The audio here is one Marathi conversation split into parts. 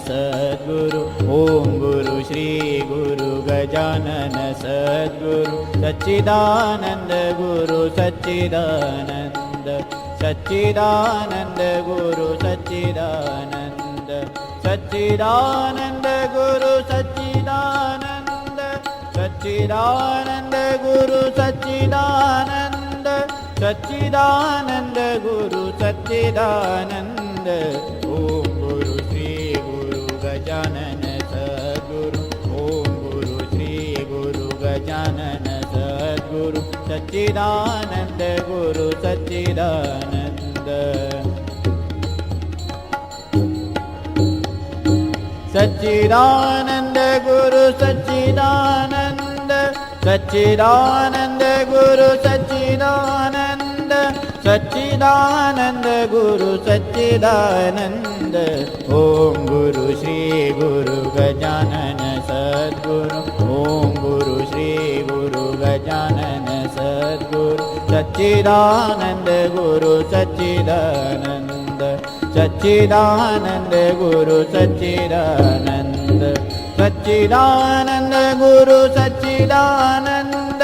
सद्गुरु ओम गुरु श्री गुरु गजानन सद्गुरु सच्चिदानंद गुरु सच्चिदानंद सच्चिदानंद गुरु सच्चिदानंद सच्चिदानंद गुरु सच्चिदानंद सच्चिदानंद गुरु सच्चिदानंद सच्चिदानंद गुरु सच्चिदानंद ओम गुरु श्री गुरु गजानन सद्गुरु ओम गुरु श्री गुरु गजानन सद्गुरु सच्चिदानंद गुरु सच्चिदानंद सच्चिदानंद गुरु सच्चिदानंद सच्चिदानंद गुरु सच्चिदानंद सच्चिदानंद गुरु सच्चिदानंद ओम गुरु श्री गुरु गजानन सद्गुरु ओम गुरु श्री गुरु गजानन सद्गुरु सच्चिदानंद गुरु सच्चिदानंद सच्चिदानंद गुरु सच्चिदानंद सच्चिदानंद गुरु सच्चिदानंद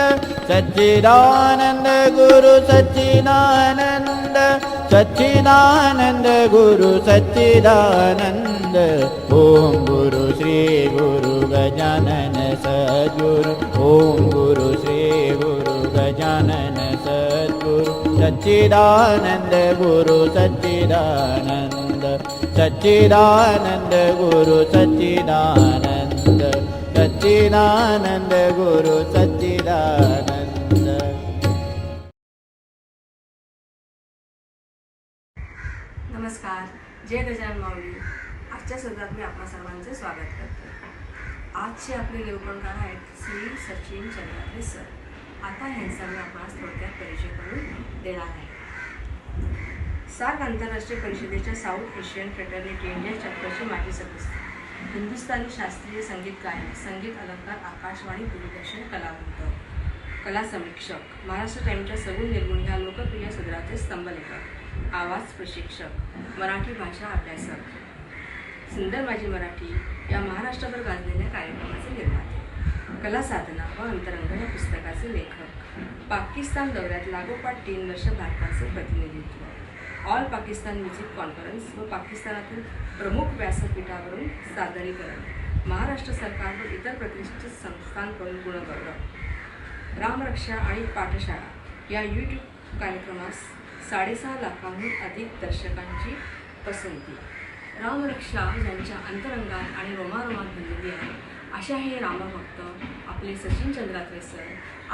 सच्चिदानंद गुरु सच्चिदानंद सच्चिदानंद गुरु सच्चिदानंद ओम गुरु श्री गुरु गजानन सद्गुरु ओम गुरु श्री गुरु गजानन सद्गुरु सच्चिदानंद गुरु सच्चिदानंद सच्चिदानंद गुरु सच्चिदानंद सच्चिदानंद गुरु सच्चिदानंद. नमस्कार. जय गजानन माऊली. आजच्या सत्रात मी आपल्या सर्वांचे स्वागत करते. आजचे आपले निरूपणकार आहेत श्री सचिन चंद्रात्रे सर. आता ह्यांचा मी आपणास थोडक्यात परिचय करून देणार आहे. सार्क आंतरराष्ट्रीय परिषदेच्या साऊथ एशियन फ्रेटर्निटी इंडिया चॅप्टरचे माजी सदस्य, हिंदुस्थानी शास्त्रीय संगीत गायक, संगीत अलंकार, आकाशवाणी, दूरदर्शन कलावंत, कला समीक्षक, महाराष्ट्र टाइमच्या सगुण निर्गुण ह्या लोकप्रिय सदराचे स्तंभलेखक, आवाज प्रशिक्षक, मराठी भाषा अभ्यासक, सुंदर माझी मराठी या महाराष्ट्रभर गाजलेल्या कार्यक्रमाचे निर्माते, कला साधना व अंतरंग या पुस्तकाचे लेखक, पाकिस्तान दौऱ्यात लागोपाठ 3 वर्ष भारताचे प्रतिनिधित्व, ऑल पाकिस्तान म्युझिक कॉन्फरन्स व पाकिस्तानातील प्रमुख व्यासपीठावरून सादरीकरण, महाराष्ट्र सरकार व इतर प्रतिष्ठित संस्थांकडून गुणगौरव, रामरक्षा आणि पाठशाळा या यूट्यूब कार्यक्रमास 6.5 लाखांहून अधिक दर्शकांची पसंती. रामरक्षा ज्यांच्या अंतरंगात आणि रोमारोमात भरलेली आहे अशा हे रामभक्त आपले सचिन चंद्रात्रे सर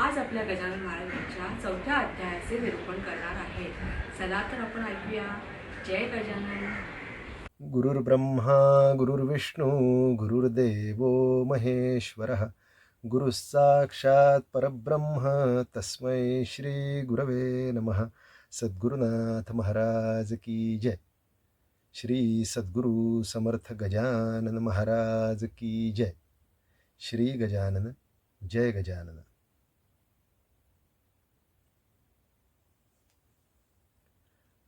आज आपल्या गजानन महाराजांच्या 4थ्या अध्यायाचे निरूपण करणार आहेत. चला तर आपण ऐकूया. जय गजानन. गुरुर्ब्रह्मा गुरुर्विष्णू गुरुर्देवो महेश्वरः गुरुः साक्षात् परब्रह्म तस्मै श्री गुरवे नमः. सद्गुरुनाथ महाराज की जय. श्री सद्गुरु समर्थ गजानन महाराज की जय. श्री गजानन जय गजानन.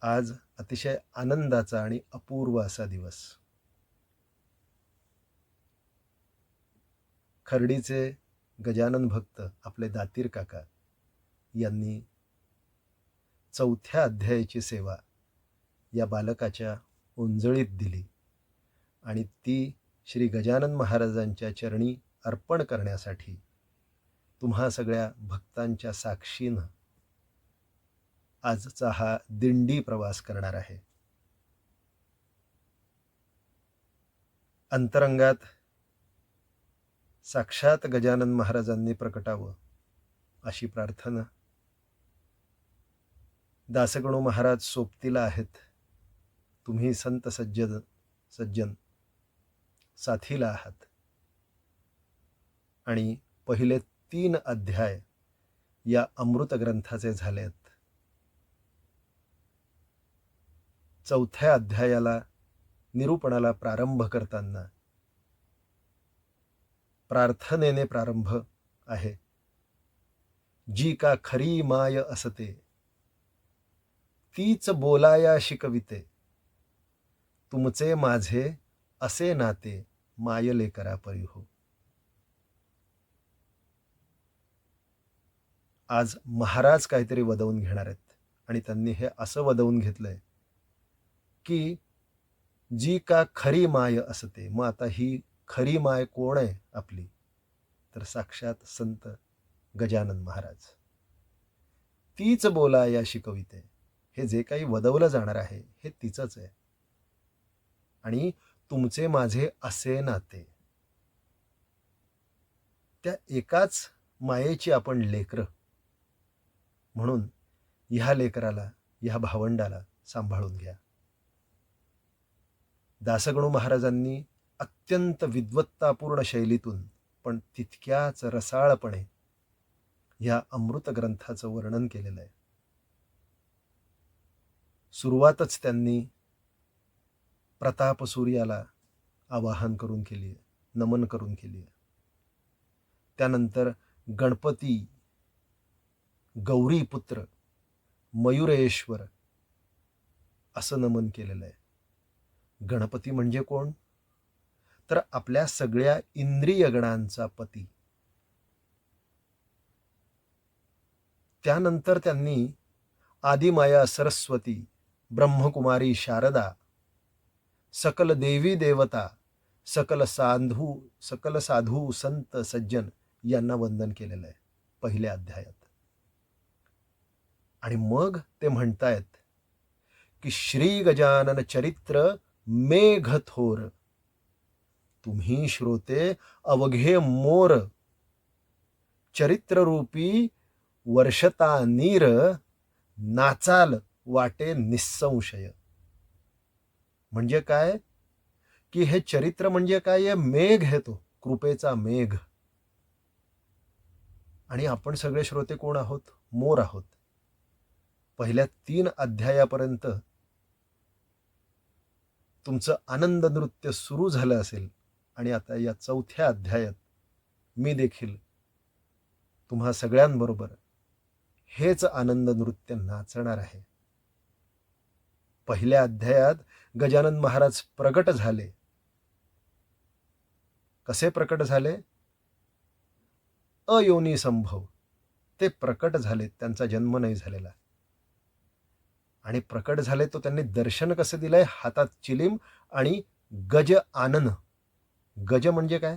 आज अतिशय आनंदाचा आणि अपूर्व असा दिवस. खर्डीचे गजानन भक्त आपले दातीर काका यांनी 4थ्या अध्यायाची सेवा या बालकाच्या ओंजळीत दिली आणि ती श्री गजानन महाराजांच्या चरणी अर्पण करण्यासाठी तुम्हा सगळ्या भक्तांच्या साक्षीनं आजचा हा दिंडी प्रवास करणार आहे. अंतरंगात साक्षात गजानन महाराजांनी प्रकटावं अशी प्रार्थना. दासगणू महाराज सोबतीला आहेत. तुम्ही संत सज्जन साथीला आहात आणि पहिले 3 अध्याय या अमृत ग्रंथाचे झालेत. 4थ्या अध्यायाला निरूपणाला प्रारंभ करताना प्रार्थनेने प्रारंभ आहे. जी का खरी माय असते तीच बोलाया शिकविते, तुमचे माझे असे नाते मायले करा परी हो. आज महाराज काहीतरी वदवून घेणार आहेत आणि त्यांनी हे असं वदवून घेतलंय की जी का खरी माय असते. मग आता ही खरी माय कोण आहे आपली? तर साक्षात संत गजानन महाराज. तीच बोला या शिकविते. हे जे काही वदवलं जाणार आहे हे तिचंच आहे. आणि तुमचे माझे असे नाते. त्या एकाच मायेची आपण लेकरं म्हणून ह्या लेकराला, ह्या भावंडाला सांभाळून घ्या. दासगणू महाराजांनी अत्यंत विद्वत्तापूर्ण शैलीतून पण तितक्याच रसाळपणे ह्या अमृत ग्रंथाचं वर्णन केलेलं आहे. सुरुवातच त्यांनी प्रताप सूर्याला आवाहन करून केली आहे, नमन करून केली आहे. त्यानंतर गणपती, गौरीपुत्र, मयुरेश्वर असं नमन केलेलं आहे. गणपती म्हणजे कोण? तर आपल्या सगळ्या इंद्रियगणांचा पती. त्यानंतर त्यांनी आदिमाया सरस्वती, ब्रह्मकुमारी शारदा, सकल देवी देवता, सकल साधू संत सज्जन यांना वंदन केलेलं आहे पहिल्या अध्यायात. आणि मग ते म्हणतायत की श्री गजानन चरित्र मेघ थोर, तुम्ही श्रोते अवघे मोर, चरित्ररूपी वर्षता नीर, नाचाल वाटे निसंशय. म्हणजे काय की हे चरित्र म्हणजे काय? मेघ आहे, तो कृपेचा मेघ. आणि आपण सगळे श्रोते कोण आहोत? मोर आहोत. पहिल्या 3 अध्यायापर्यंत तुमचं आनंद नृत्य सुरू झालं असेल आणि आता या 4थ्या अध्यायात मी देखील तुम्हा सगळ्यांबरोबर हेच आनंद नृत्य नाचणार आहे. पहिल्या अध्यायात गजानन महाराज प्रकट झाले. कसे प्रकट झाले? अयोनी संभव. ते प्रकट झाले, त्यांचा जन्म नाही झालेला. आणि प्रकट झाले तो त्यांनी दर्शन कसं दिलंय? हातात चिलीम आणि गज आनन. गज म्हणजे काय?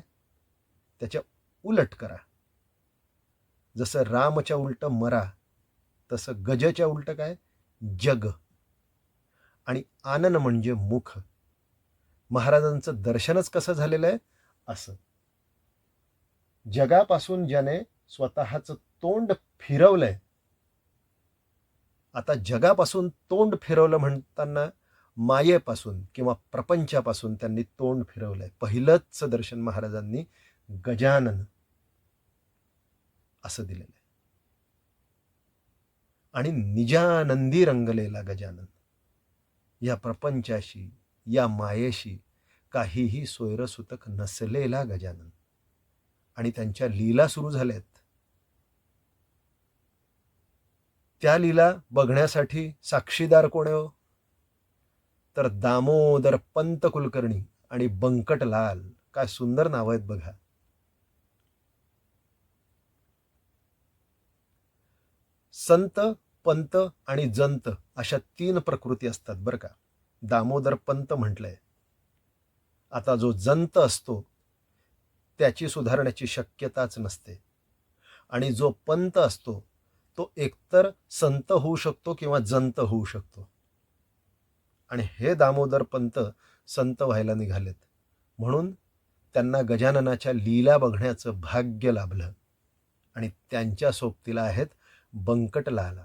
त्याच्या उलट करा. जसं रामच्या उलट मरा, तसं गजच्या उलट काय? जग. आणि आनन म्हणजे मुख. महाराजांचं दर्शनच कसं झालेलं आहे? असं. जगापासून ज्याने स्वतःचं तोंड फिरवलंय. आता जगापासून तोंड फिरवलं म्हणताना मायेपासून किंवा प्रपंचापासून त्यांनी तोंड फिरवलंय. पहिलंच दर्शन महाराजांनी गजानन असं दिलेलं आहे. आणि निजानंदी रंगलेला गजानन. या प्रपंचाशी, या मायेशी काहीही सोयरसुतक नसलेला गजानन. आणि त्यांच्या लीला सुरू झाल्यात. त्या लीला बघण्यासाठी साक्षीदार कोण आहे? तर दामोदर पंत कुलकर्णी आणि बंकटलाल. काय सुंदर नाव आहेत बघा. संत, पंत आणि जंत अशा 3 प्रकृती असतात बरं का. दामोदर पंत म्हटलंय. आता जो जंत असतो त्याची सुधारण्याची शक्यताच नसते. आणि जो पंत असतो तो एकतर संत होऊ शकतो किंवा जंत होऊ शकतो. आणि हे दामोदर पंत संत व्हायला निघालेत. म्हणून त्यांना गजाननाच्या लीला बघण्याचं भाग्य लाभलं. आणि त्यांच्या सोबतीला आहेत बंकटलाला.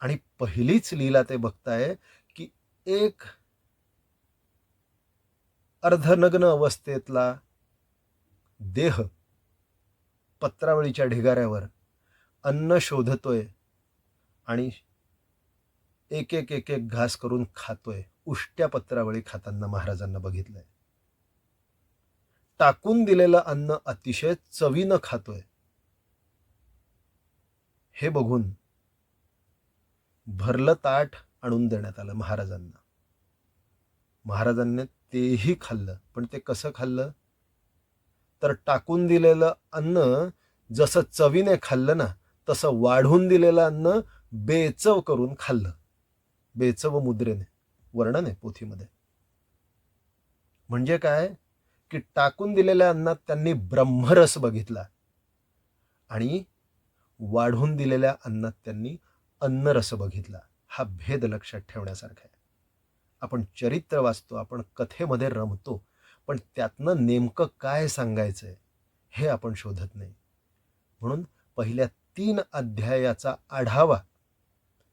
आणि पहिलीच लीला ते बघताय की एक अर्धनग्न अवस्थेतला देह पत्रावळीच्या ढिगाऱ्यावर अन्न शोधतोय आणि एक एक घास करून खातोय. उष्ट्या पत्रावळी खाताना महाराजांना बघितलंय. टाकून दिलेलं अन्न अतिशय चवीनं खातोय. हे बघून भरलं ताट आणून देण्यात आलं महाराजांना. महाराजांनी तेही खाल्लं. पण ते कसं खाल्लं? तर टाकून दिलेलं अन्न जसं चवीने खाल्लं ना, तसं वाढून दिलेलं अन्न बेचव करून खाल्लं. बेचव मुद्रेने वर्णन आहे पोथीमध्ये. म्हणजे काय की टाकून दिलेल्या अन्नात त्यांनी ब्रह्मरस बघितला आणि वाढून दिलेल्या अन्नात त्यांनी अन्नरस बघितला. हा भेद लक्षात ठेवण्यासारखा आहे. आपण चरित्र वाचतो, आपण कथेमध्ये रमतो, पण त्यातनं नेमकं काय सांगायचंय हे आपण शोधत नाही. म्हणून पहिल्या 3 अध्यायाचा आढावा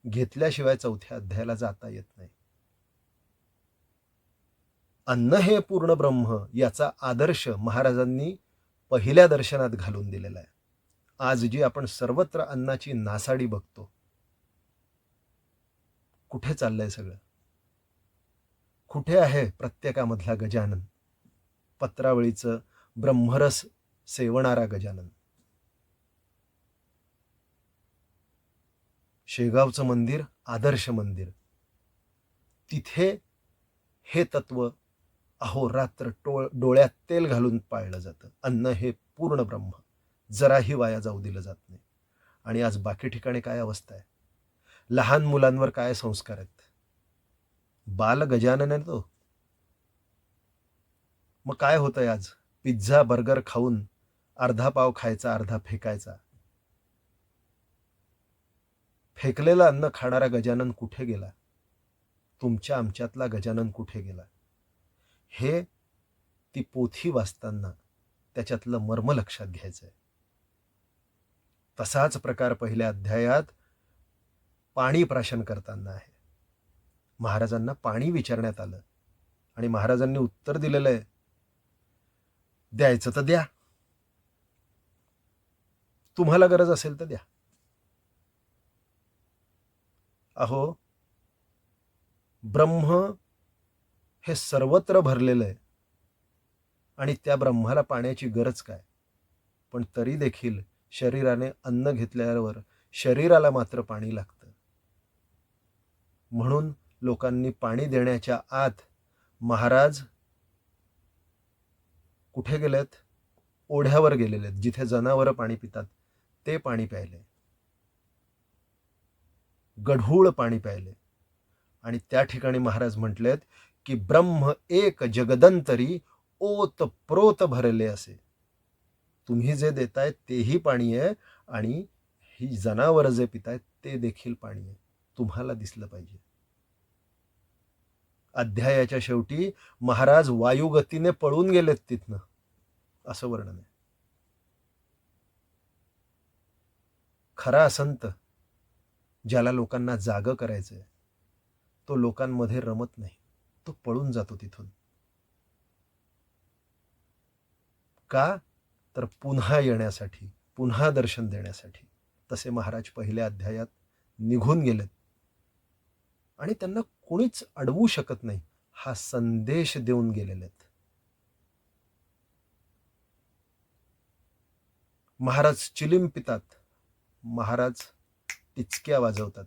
घेतल्याशिवाय 4थ्या अध्यायाला जाता येत नाही. अन्न हे पूर्ण ब्रह्म याचा आदर्श महाराजांनी पहिल्या दर्शनात घालून दिलेला आहे. आज जी आपण सर्वत्र अन्नाची नासाडी बघतो, कुठे चाललंय सगळं? कुठे आहे प्रत्येकामधला गजानन, पत्रावळीचं ब्रह्मरस सेवणारा गजानन? शेगावचं मंदिर आदर्श मंदिर, तिथे हे तत्व अहोरात्र डोळ्यात तेल घालून पाळलं जातं. अन्न हे पूर्ण ब्रह्म, जराही वाया जाऊ दिलं जात नाही. आणि आज बाकी ठिकाणी काय अवस्था आहे? लहान मुलांवर काय संस्कार आहेत? बाल गजानन आहे तो. मग काय होतंय आज? पिझ्झा बर्गर खाऊन अर्धा पाव खायचा, अर्धा फेकायचा. फेकलेलं अन्न खाणारा गजानन कुठे गेला? तुमच्या आमच्यातला गजानन कुठे गेला? हे ती पोथी वाचताना त्याच्यातलं मर्म लक्षात घ्यायचंय. तसाच प्रकार पहिल्या अध्यायात पाणी प्राशन करताना आहे. महाराजांना पाणी विचारण्यात आलं आणि महाराजांनी उत्तर दिलेलं आहे, द्यायचं तर द्या, तुम्हाला गरज असेल तर द्या. अहो, ब्रह्म हे सर्वत्र भरलेलं आहे आणि त्या ब्रह्माला पाण्याची गरज काय? पण तरी देखील शरीराने अन्न घेतल्यावर शरीराला मात्र पाणी लागतं. म्हणून लोकांनी पाणी देण्याच्या आत महाराज कुठे गेलेत? ओढ्यावर गेलेले आहेत, जिथे जनावरं पाणी पितात ते पाणी प्यायले, गढूळ पाणी प्यायले. आणि त्या ठिकाणी महाराज म्हटलेत की ब्रह्म एक जगदंतरी ओत प्रोत भरले असे. तुम्ही जे देताय तेही पाणी आहे आणि ही जनावरं जे पितायत ते देखील पाणी आहे. तुम्हाला दिसलं पाहिजे. अध्यायाच्या शेवटी महाराज वायुगतीने पळून गेलेत तिथनं, असं वर्णन आहे. खरा संत ज्याला लोकांना जाग करायचंय तो लोकांमध्ये रमत नाही, तो पळून जातो तिथून. का? तर पुन्हा येण्यासाठी, पुन्हा दर्शन देण्यासाठी. तसे महाराज पहिल्या अध्यायात निघून गेलेत आणि त्यांना कोणीच अडवू शकत नाही हा संदेश देऊन गेलेलेत. महाराज चिलीम पितात, महाराज टिचक्या वाजवतात.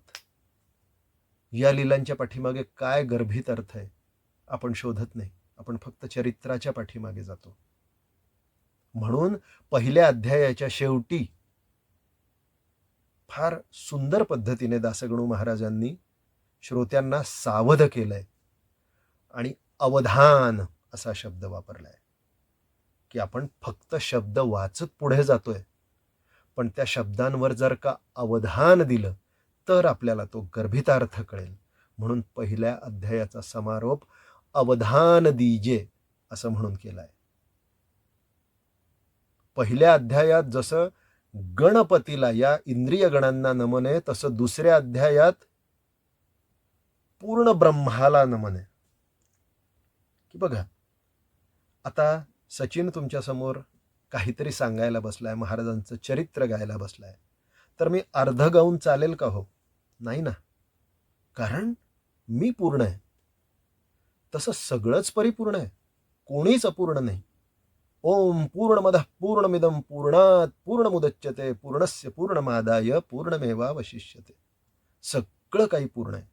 या लीलांच्या पाठीमागे काय गर्भित अर्थ आहे आपण शोधत नाही, आपण फक्त चरित्राच्या पाठीमागे जातो. म्हणून पहिल्या अध्यायाच्या शेवटी फार सुंदर पद्धतीने दासगणू महाराजांनी श्रोत्यांना सावध केलंय आणि अवधान असा शब्द वापरलाय की आपण फक्त शब्द वाचत पुढे जातोय, पण त्या शब्दांवर जर का अवधान दिलं तर आपल्याला तो गर्भितार्थ कळेल. म्हणून पहिल्या अध्यायाचा समारोप अवधान दीजे असं म्हणून केलाय. पहिल्या अध्यायात जसं गणपतीला या इंद्रिय गणांना नमन आहे, तसं दुसऱ्या अध्यायात पूर्ण ब्रह्माला नमन आहे. की बघा, आता सचिन तुमच्या समोर काहीतरी सांगायला बसलाय, महाराजांचं चरित्र गायला बसलाय, तर मी अर्ध गाऊन चालेल का? हो, नाही ना. कारण मी पूर्ण आहे. तसं सगळंच परिपूर्ण आहे, कोणीच अपूर्ण नाही. ओम पूर्णमदः पूर्णमिदं पूर्णात् पूर्णमुदच्यते पूर्णस्य पूर्णमादाय पूर्णमेवावशिष्यते. सगळं काही पूर्ण आहे.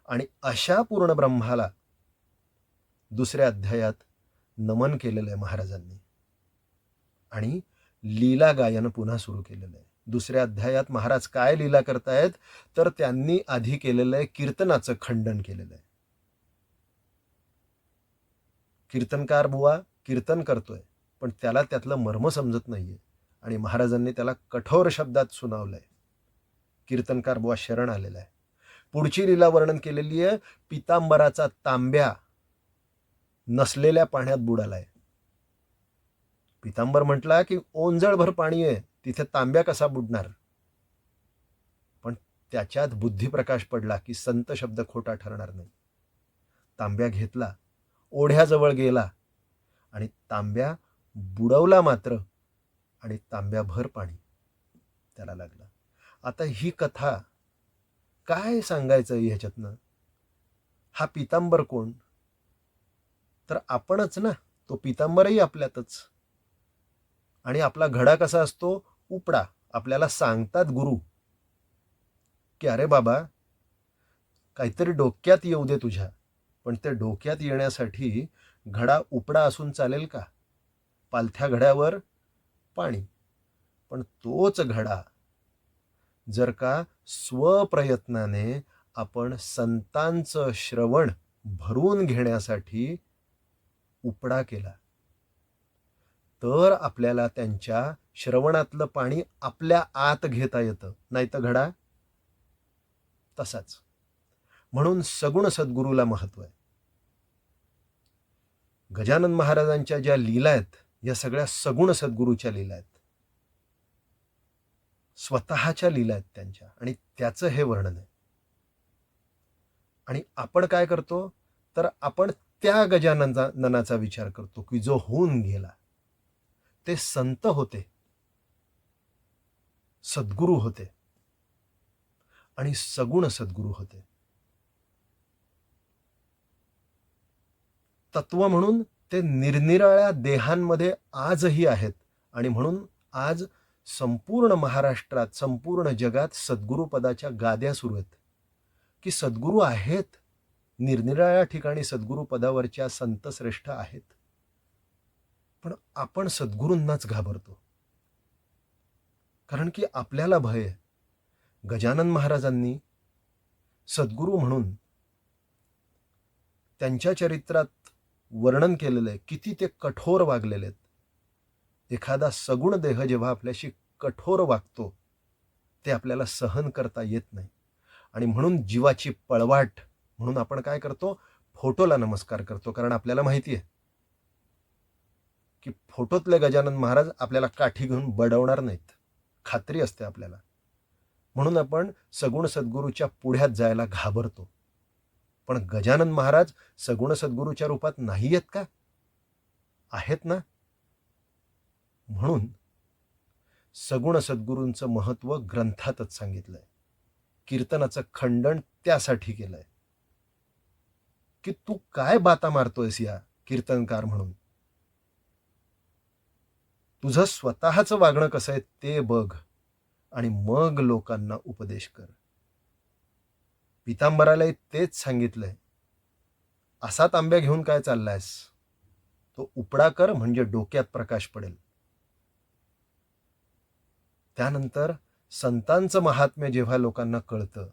आणि अशा पूर्ण ब्रह्माला दुसऱ्या अध्यायात नमन केलेलं आहे महाराजांनी आणि लीला गायन पुन्हा सुरू केलेलं आहे. दुसऱ्या अध्यायात महाराज काय लीला करतायत तर त्यांनी आधी केलेलं आहे कीर्तनाचं खंडन केलेलं आहे. कीर्तनकार बुवा कीर्तन करतोय पण त्याला त्यातलं मर्म समजत नाहीये आणि महाराजांनी त्याला कठोर शब्दात सुनावलंय. कीर्तनकार बुवा शरण आलेला आहे. पुढची लीला वर्णन केलेली आहे, पितांबराचा तांब्या नसलेल्या पाण्यात बुडालाय. पितांबर म्हटला की ओंजळभर पाणी आहे, तिथे तांब्या कसा बुडणार. पण त्याच्यात बुद्धिप्रकाश पडला की संत शब्द खोटा ठरणार नाही. तांब्या घेतला, ओढ्याजवळ गेला आणि तांब्या बुडवला मात्र आणि तांब्याभर पाणी त्याला लागलं. आता ही कथा काय सांगायचं ह्याच्यातनं. हा पितांबर कोण तर आपणच ना. तो पितांबरही आपल्यातच. आणि आपला घडा कसा असतो उपडा. आपल्याला सांगतात गुरु की अरे बाबा काहीतरी डोक्यात येऊ दे तुझ्या, पण ते डोक्यात येण्यासाठी घडा उपडा असून चालेल का. पालथ्या घड्यावर पाणी, पण तोच घडा जर का स्वप्रयत्नाने आपण संतांचं श्रवण भरून घेण्यासाठी उपडा केला तर आपल्याला त्यांच्या श्रवणातलं पाणी आपल्या आत घेता येतं, नाही तर घडा तसाच. म्हणून सगुण सद्गुरूला महत्व आहे. गजानन महाराजांच्या ज्या लीला आहेत या सगळ्या सगुण सद्गुरूच्या लीला आहेत, स्वतःच्या लीला आहेत त्यांच्या, आणि त्याचं हे वर्णन आहे. आणि आपण काय करतो तर आपण त्या गजाननाचा विचार करतो की जो होऊन गेला. ते संत होते, सद्गुरू होते आणि सगुण सद्गुरू होते. तत्व म्हणून ते निरनिराळ्या देहांमध्ये आजही आहेत. आणि म्हणून आज संपूर्ण महाराष्ट्रात, संपूर्ण जगात सद्गुरू पदाच्या गाद्या सुरू आहेत की सद्गुरू आहेत. निरनिराळ्या ठिकाणी सद्गुरू पदावरच्या संत श्रेष्ठ आहेत. पण आपण सद्गुरूंनाच घाबरतो, कारण की आपल्याला भय आहे. गजानन महाराजांनी सद्गुरू म्हणून त्यांच्या चरित्रात वर्णन केलेलं आहे. किती ते कठोर वागलेले आहेत. एखादा सगुण देह जेव्हा आपल्याशी कठोर वागतो ते आपल्याला सहन करता येत नाही. आणि म्हणून जीवाची पळवाट म्हणून आपण काय करतो, फोटोला नमस्कार करतो. कारण आपल्याला माहिती आहे की फोटोतले गजानन महाराज आपल्याला काठी घेऊन बडवणार नाहीत, खात्री असते आपल्याला. म्हणून आपण सगुण सद्गुरूच्या पुढ्यात जायला घाबरतो. पण गजानन महाराज सगुण सद्गुरूच्या रूपात नाही आहेत का, आहेत ना. म्हणून सगुण सद्गुरूंचं महत्व ग्रंथातच सांगितलंय. कीर्तनाचं खंडन त्यासाठी केलंय की तू काय बाता मारतोयस या कीर्तनकार म्हणून. तुझं स्वतःचं वागणं कसं आहे ते बघ आणि मग लोकांना उपदेश कर. पितांबरालाही तेच सांगितलंय. असा तांब्या घेऊन काय चाललायस, तो उपडा कर म्हणजे डोक्यात प्रकाश पडेल. त्यानंतर संतांचं महात्म्य जेव्हा लोकांना कळतं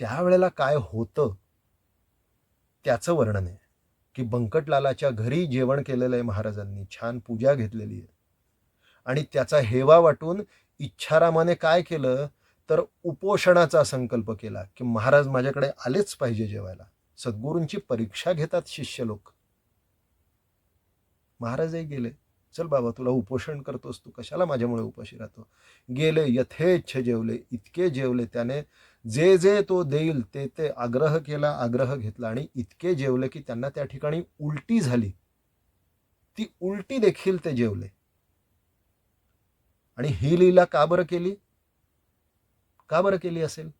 त्यावेळेला काय होतं त्याचं वर्णन आहे की बंकटलालाच्या घरी जेवण केलेलं आहे महाराजांनी, छान पूजा घेतलेली आहे. आणि त्याचा हेवा वाटून इच्छारामाने काय केलं तर उपोषणाचा संकल्प केला की महाराज माझ्याकडे आलेच पाहिजे जेवायला. सद्गुरूंची परीक्षा घेतात शिष्य लोक. महाराजही गेले. चल बाबा तुला उपोषण करतोस, तू कशाला माझ्यामुळे उपाशी राहतो. गेले, यथेच्छ जेवले. इतके जेवले त्याने, जे जे तो देईल ते ते आग्रह केला, आग्रह घेतला आणि इतके जेवले की त्यांना त्या ठिकाणी उलटी झाली. ती उलटी देखील ते जेवले. आणि ही लीला का बरं केली, का बरं केली असेल.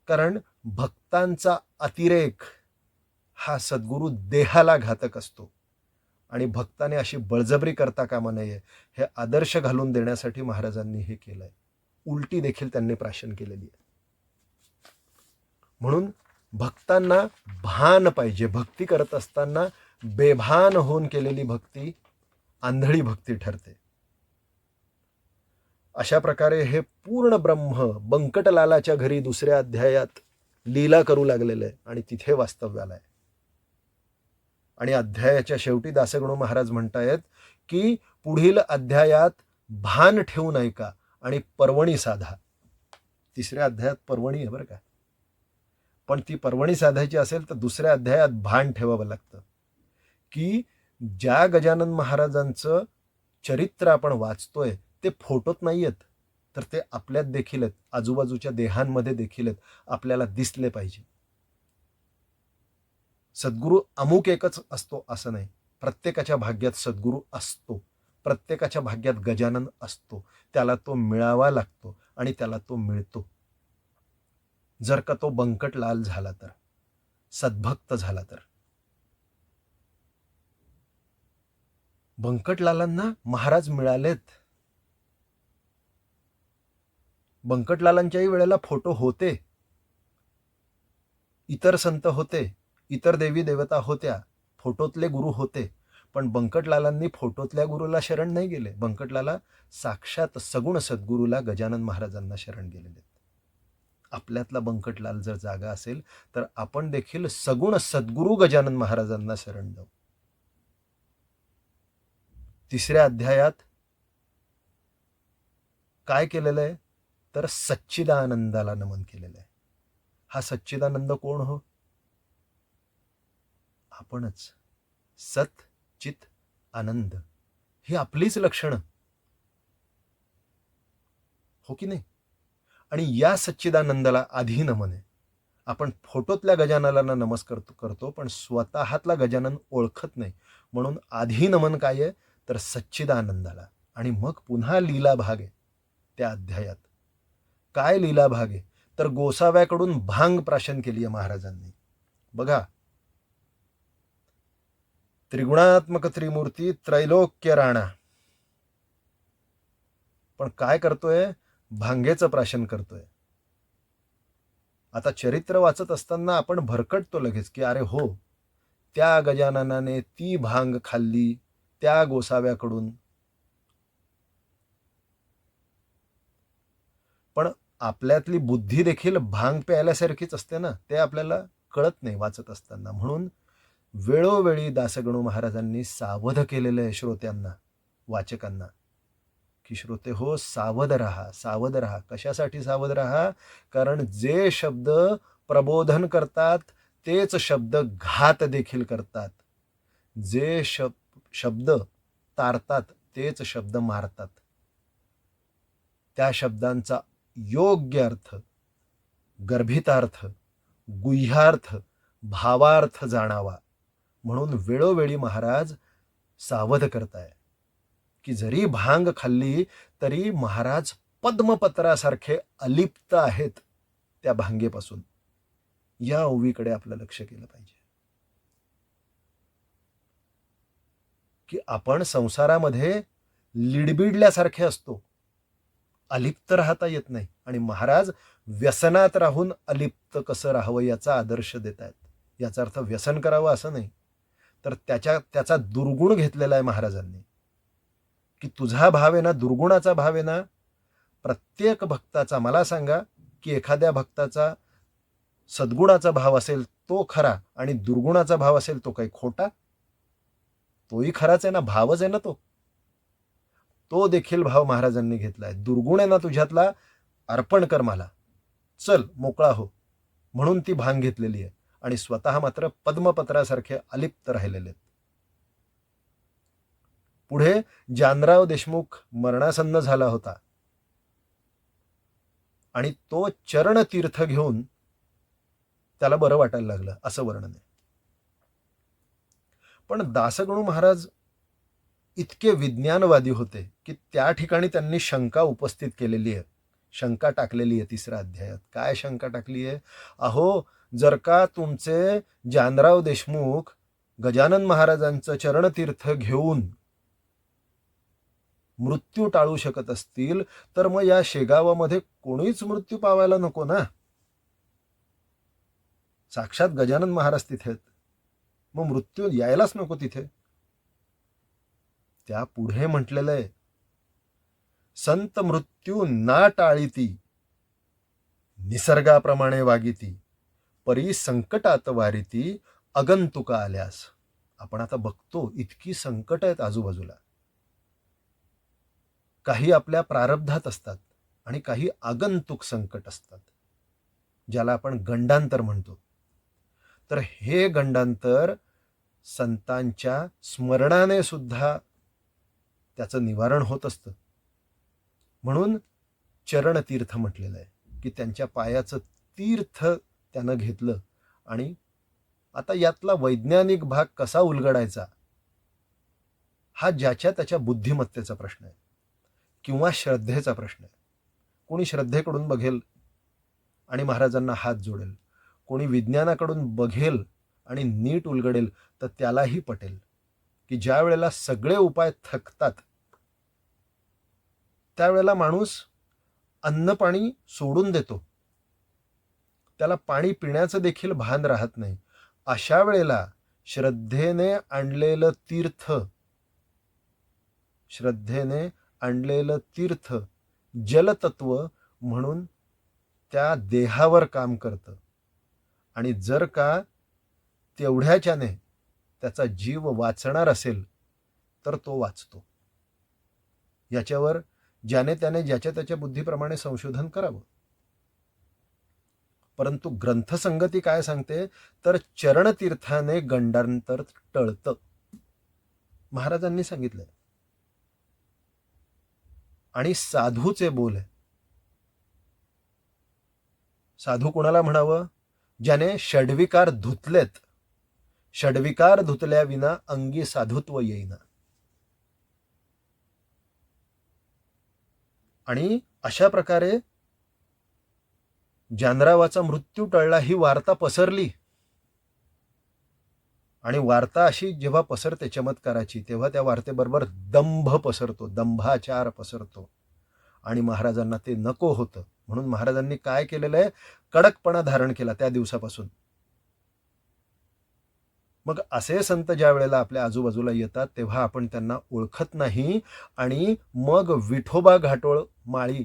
कारण भक्तांचा अतिरेक हा सद्गुरू देहाला घातक असतो आणि भक्ताने अशी बळजबरी करता कामा नये हे आदर्श घालून देण्यासाठी महाराजांनी हे केलंय. उलटी देखील त्यांनी प्राशन केलेली आहे. म्हणून भक्तांना भान पाहिजे. भक्ती करत असताना बेभान होऊन केलेली भक्ती आंधळी भक्ती ठरते. अशा प्रकारे हे पूर्ण ब्रह्म बंकटलालाच्या घरी दुसऱ्या अध्यायात लीला करू लागलेलं आहे आणि तिथे वास्तव्याला आहे. आणि अध्यायाच्या शेवटी दासगणू महाराज म्हणतायत की पुढील अध्यायात भान ठेवून ऐका आणि पर्वणी साधा. तिसऱ्या अध्यायात पर्वणी आहे बरं का, पण ती पर्वणी साधायची असेल तर दुसऱ्या अध्यायात भान ठेवावं लागतं की ज्या गजानन महाराजांचं चरित्र आपण वाचतोय ते फोटोत नाही आहेत, तर ते आपल्यात देखील आहेत, आजूबाजूच्या देहांमध्ये देखील आहेत, आपल्याला दिसले पाहिजे. सद्गुरू अमुक एकच असतो असं नाही. प्रत्येकाच्या भाग्यात सद्गुरू असतो, प्रत्येकाच्या भाग्यात गजानन असतो. त्याला तो मिळावा लागतो आणि त्याला तो मिळतो. जर का तो बंकटलाल झाला तर, सद्भक्त झाला तर. बंकटलालांना महाराज मिळालेत. बंकटलालांच्याही वेळेला फोटो होते, इतर संत होते, इतर देवी देवता होत्या, फोटोतले गुरु होते, पण बंकटलालांनी फोटोतल्या गुरुला शरण नाही गेले. बंकटलाला साक्षात सगुण सद्गुरूला गजानन महाराजांना शरण गेलेले. आपल्यातला बंकटलाल जर जागा असेल तर आपण देखील सगुण सद्गुरू गजानन महाराजांना शरण जाऊ. तिसऱ्या अध्यायात काय केलेलं आहे तर सच्चिदानंदाला नमन केलेलं आहे. हा सच्चिदानंद कोण हो? आपणच. सत चित आनंद ही आपलीच लक्षणं हो की नाही? आणि या सच्चिदानंदाला आधी नमन आहे. आपण फोटोतल्या गजाननाला नमस्कार करतो पण स्वतःतला गजानन ओळखत नाही, म्हणून आधी नमन काय आहे तर सच्चिदानंदाला. आणि मग पुन्हा लीला भाग आहे त्या अध्यायात. काय लीला भाग आहे तर गोसाव्याकडून भांग प्राशन केली आहे महाराजांनी. बघा, त्रिगुणात्मक त्रिमूर्ती त्रैलोक्य राणा, पण काय करतोय? भांगेचं प्राशन करतोय. आता चरित्र वाचत असताना आपण भरकटतो लगेच की अरे हो, त्या गजाननाने ती भांग खाल्ली त्या गोसाव्याकडून. पण आपल्यातली बुद्धी देखील भांग प्यायल्यासारखीच असते ना, ते आपल्याला कळत नाही वाचत असताना. म्हणून वेळोवेळी दासगणू महाराजांनी सावध केलेलं आहे श्रोत्यांना, वाचकांना, की श्रोते हो, सावध राहा, सावध राहा. कशासाठी सावध राहा? कारण जे शब्द प्रबोधन करतात तेच शब्द घात देखील करतात. जे शब्द तारतात तेच शब्द मारतात. त्या शब्दांचा योग्य अर्थ, गर्भितार्थ, गुह्यार्थ, भावार्थ जाणावा म्हणून वेळोवेळी महाराज सावध करताय की जरी भांग खाल्ली तरी महाराज पद्मपत्रासारखे अलिप्त आहेत त्या भांगेपासून. या ओवीकडे आपलं लक्ष केलं पाहिजे की आपण संसारामध्ये लिडबिडल्यासारखे असतो, अलिप्त राहता येत नाही. आणि महाराज व्यसनात राहून अलिप्त कसं राहावं याचा आदर्श देत आहेत. याचा अर्थ व्यसन करावं असं नाही, तर त्याचा दुर्गुण घेतलेला आहे महाराजांनी की तुझा भाव आहे ना, दुर्गुणाचा भाव आहे ना. प्रत्येक भक्ताचा, मला सांगा की एखाद्या भक्ताचा सद्गुणाचा भाव असेल तो खरा आणि दुर्गुणाचा भाव असेल तो काही खोटा? तोही खराच आहे ना, भावच आहे ना तो. तो देखील भाव महाराजांनी घेतलाय. दुर्गुण आहे ना तुझ्यातला, अर्पण कर मला, चल मोकळा हो, म्हणून ती भांग घेतलेली आहे. आणि स्वतः मात्र पद्मपत्रासारखे अलिप्त राहिलेले आहेत. पुढे जानराव देशमुख मरणासन्न झाला होता आणि तो चरणतीर्थ घेऊन त्याला बरं वाटायला लागलं असं वर्णन आहे. पण दासगणू महाराज इतके विज्ञानवादी होते की त्या ठिकाणी त्यांनी शंका उपस्थित केलेली आहे, शंका टाकलेली आहे. तिसऱ्या अध्यायात काय शंका टाकली आहे? अहो, जर का तुमचे जानराव देशमुख गजानन महाराजांचं चरणतीर्थ घेऊन मृत्यू टाळू शकत असतील तर मग या शेगावामध्ये कोणीच मृत्यू पावायला नको ना. साक्षात गजानन महाराज तिथे आहेत, मग मृत्यू यायलाच नको तिथे. त्या पुढे म्हटलेलं आहे, संत मृत्यू ना टाळीती, निसर्गाप्रमाणे वागिती, परी संकटात वारिती, आगंतुका आल्यास. आपण आता बघतो इतकी संकट आहेत आजूबाजूला. काही आपल्या प्रारब्धात असतात आणि काही आगंतुक संकट असतात, ज्याला आपण गंडांतर म्हणतो. तर हे गंडांतर संतांच्या स्मरणाने सुद्धा त्याचं निवारण होत असतं. म्हणून चरणतीर्थ म्हटलेलं आहे की त्यांच्या पायाचं तीर्थ त्यानं घेतलं. आणि आता यातला वैज्ञानिक भाग कसा उलगडायचा हा ज्याच्या त्याच्या बुद्धिमत्तेचा प्रश्न आहे किंवा श्रद्धेचा प्रश्न आहे. कोणी श्रद्धेकडून बघेल आणि महाराजांना हात जोडेल, कोणी विज्ञानाकडून बघेल आणि नीट उलगडेल तर त्यालाही पटेल की ज्या वेळेला सगळे उपाय थकतात त्यावेळेला माणूस अन्न पाणी सोडून देतो, त्याला पाणी पिण्याचं देखील भान राहत नाही. अशा वेळेला श्रद्धेने आणलेलं तीर्थ जलतत्व म्हणून त्या देहावर काम करतं. आणि जर का तेवढ्याच्याने त्याचा जीव वाचणार असेल तर तो वाचतो. याच्यावर ज्याने त्याने ज्याच्या त्याच्या बुद्धीप्रमाणे संशोधन करावं. परंतु ग्रंथसंगती काय सांगते तर चरणतीर्थाने गंडांतर टळतं, महाराजांनी सांगितलंय. आणि साधूचे बोल आहे. साधू कोणाला म्हणावं? ज्याने षड्विकार धुतलेत. षड्विकार धुतल्या विना अंगी साधुत्व येईना. आणि अशा प्रकारे जानरावाचा मृत्यू टळला ही वार्ता पसरली. आणि वार्ता अशी जेव्हा पसरते चमत्काराची तेव्हा त्या वार्तेबरोबर दंभ पसरतो, दंभाचार पसरतो. आणि महाराजांना ते नको होतं. म्हणून महाराजांनी काय केलेलं आहे? कडकपणा धारण केला त्या दिवसापासून. मग असे संत ज्या वेळेला आपल्या आजूबाजूला येतात तेव्हा आपण त्यांना ओळखत नाही. आणि मग विठोबा घाटोळ माळी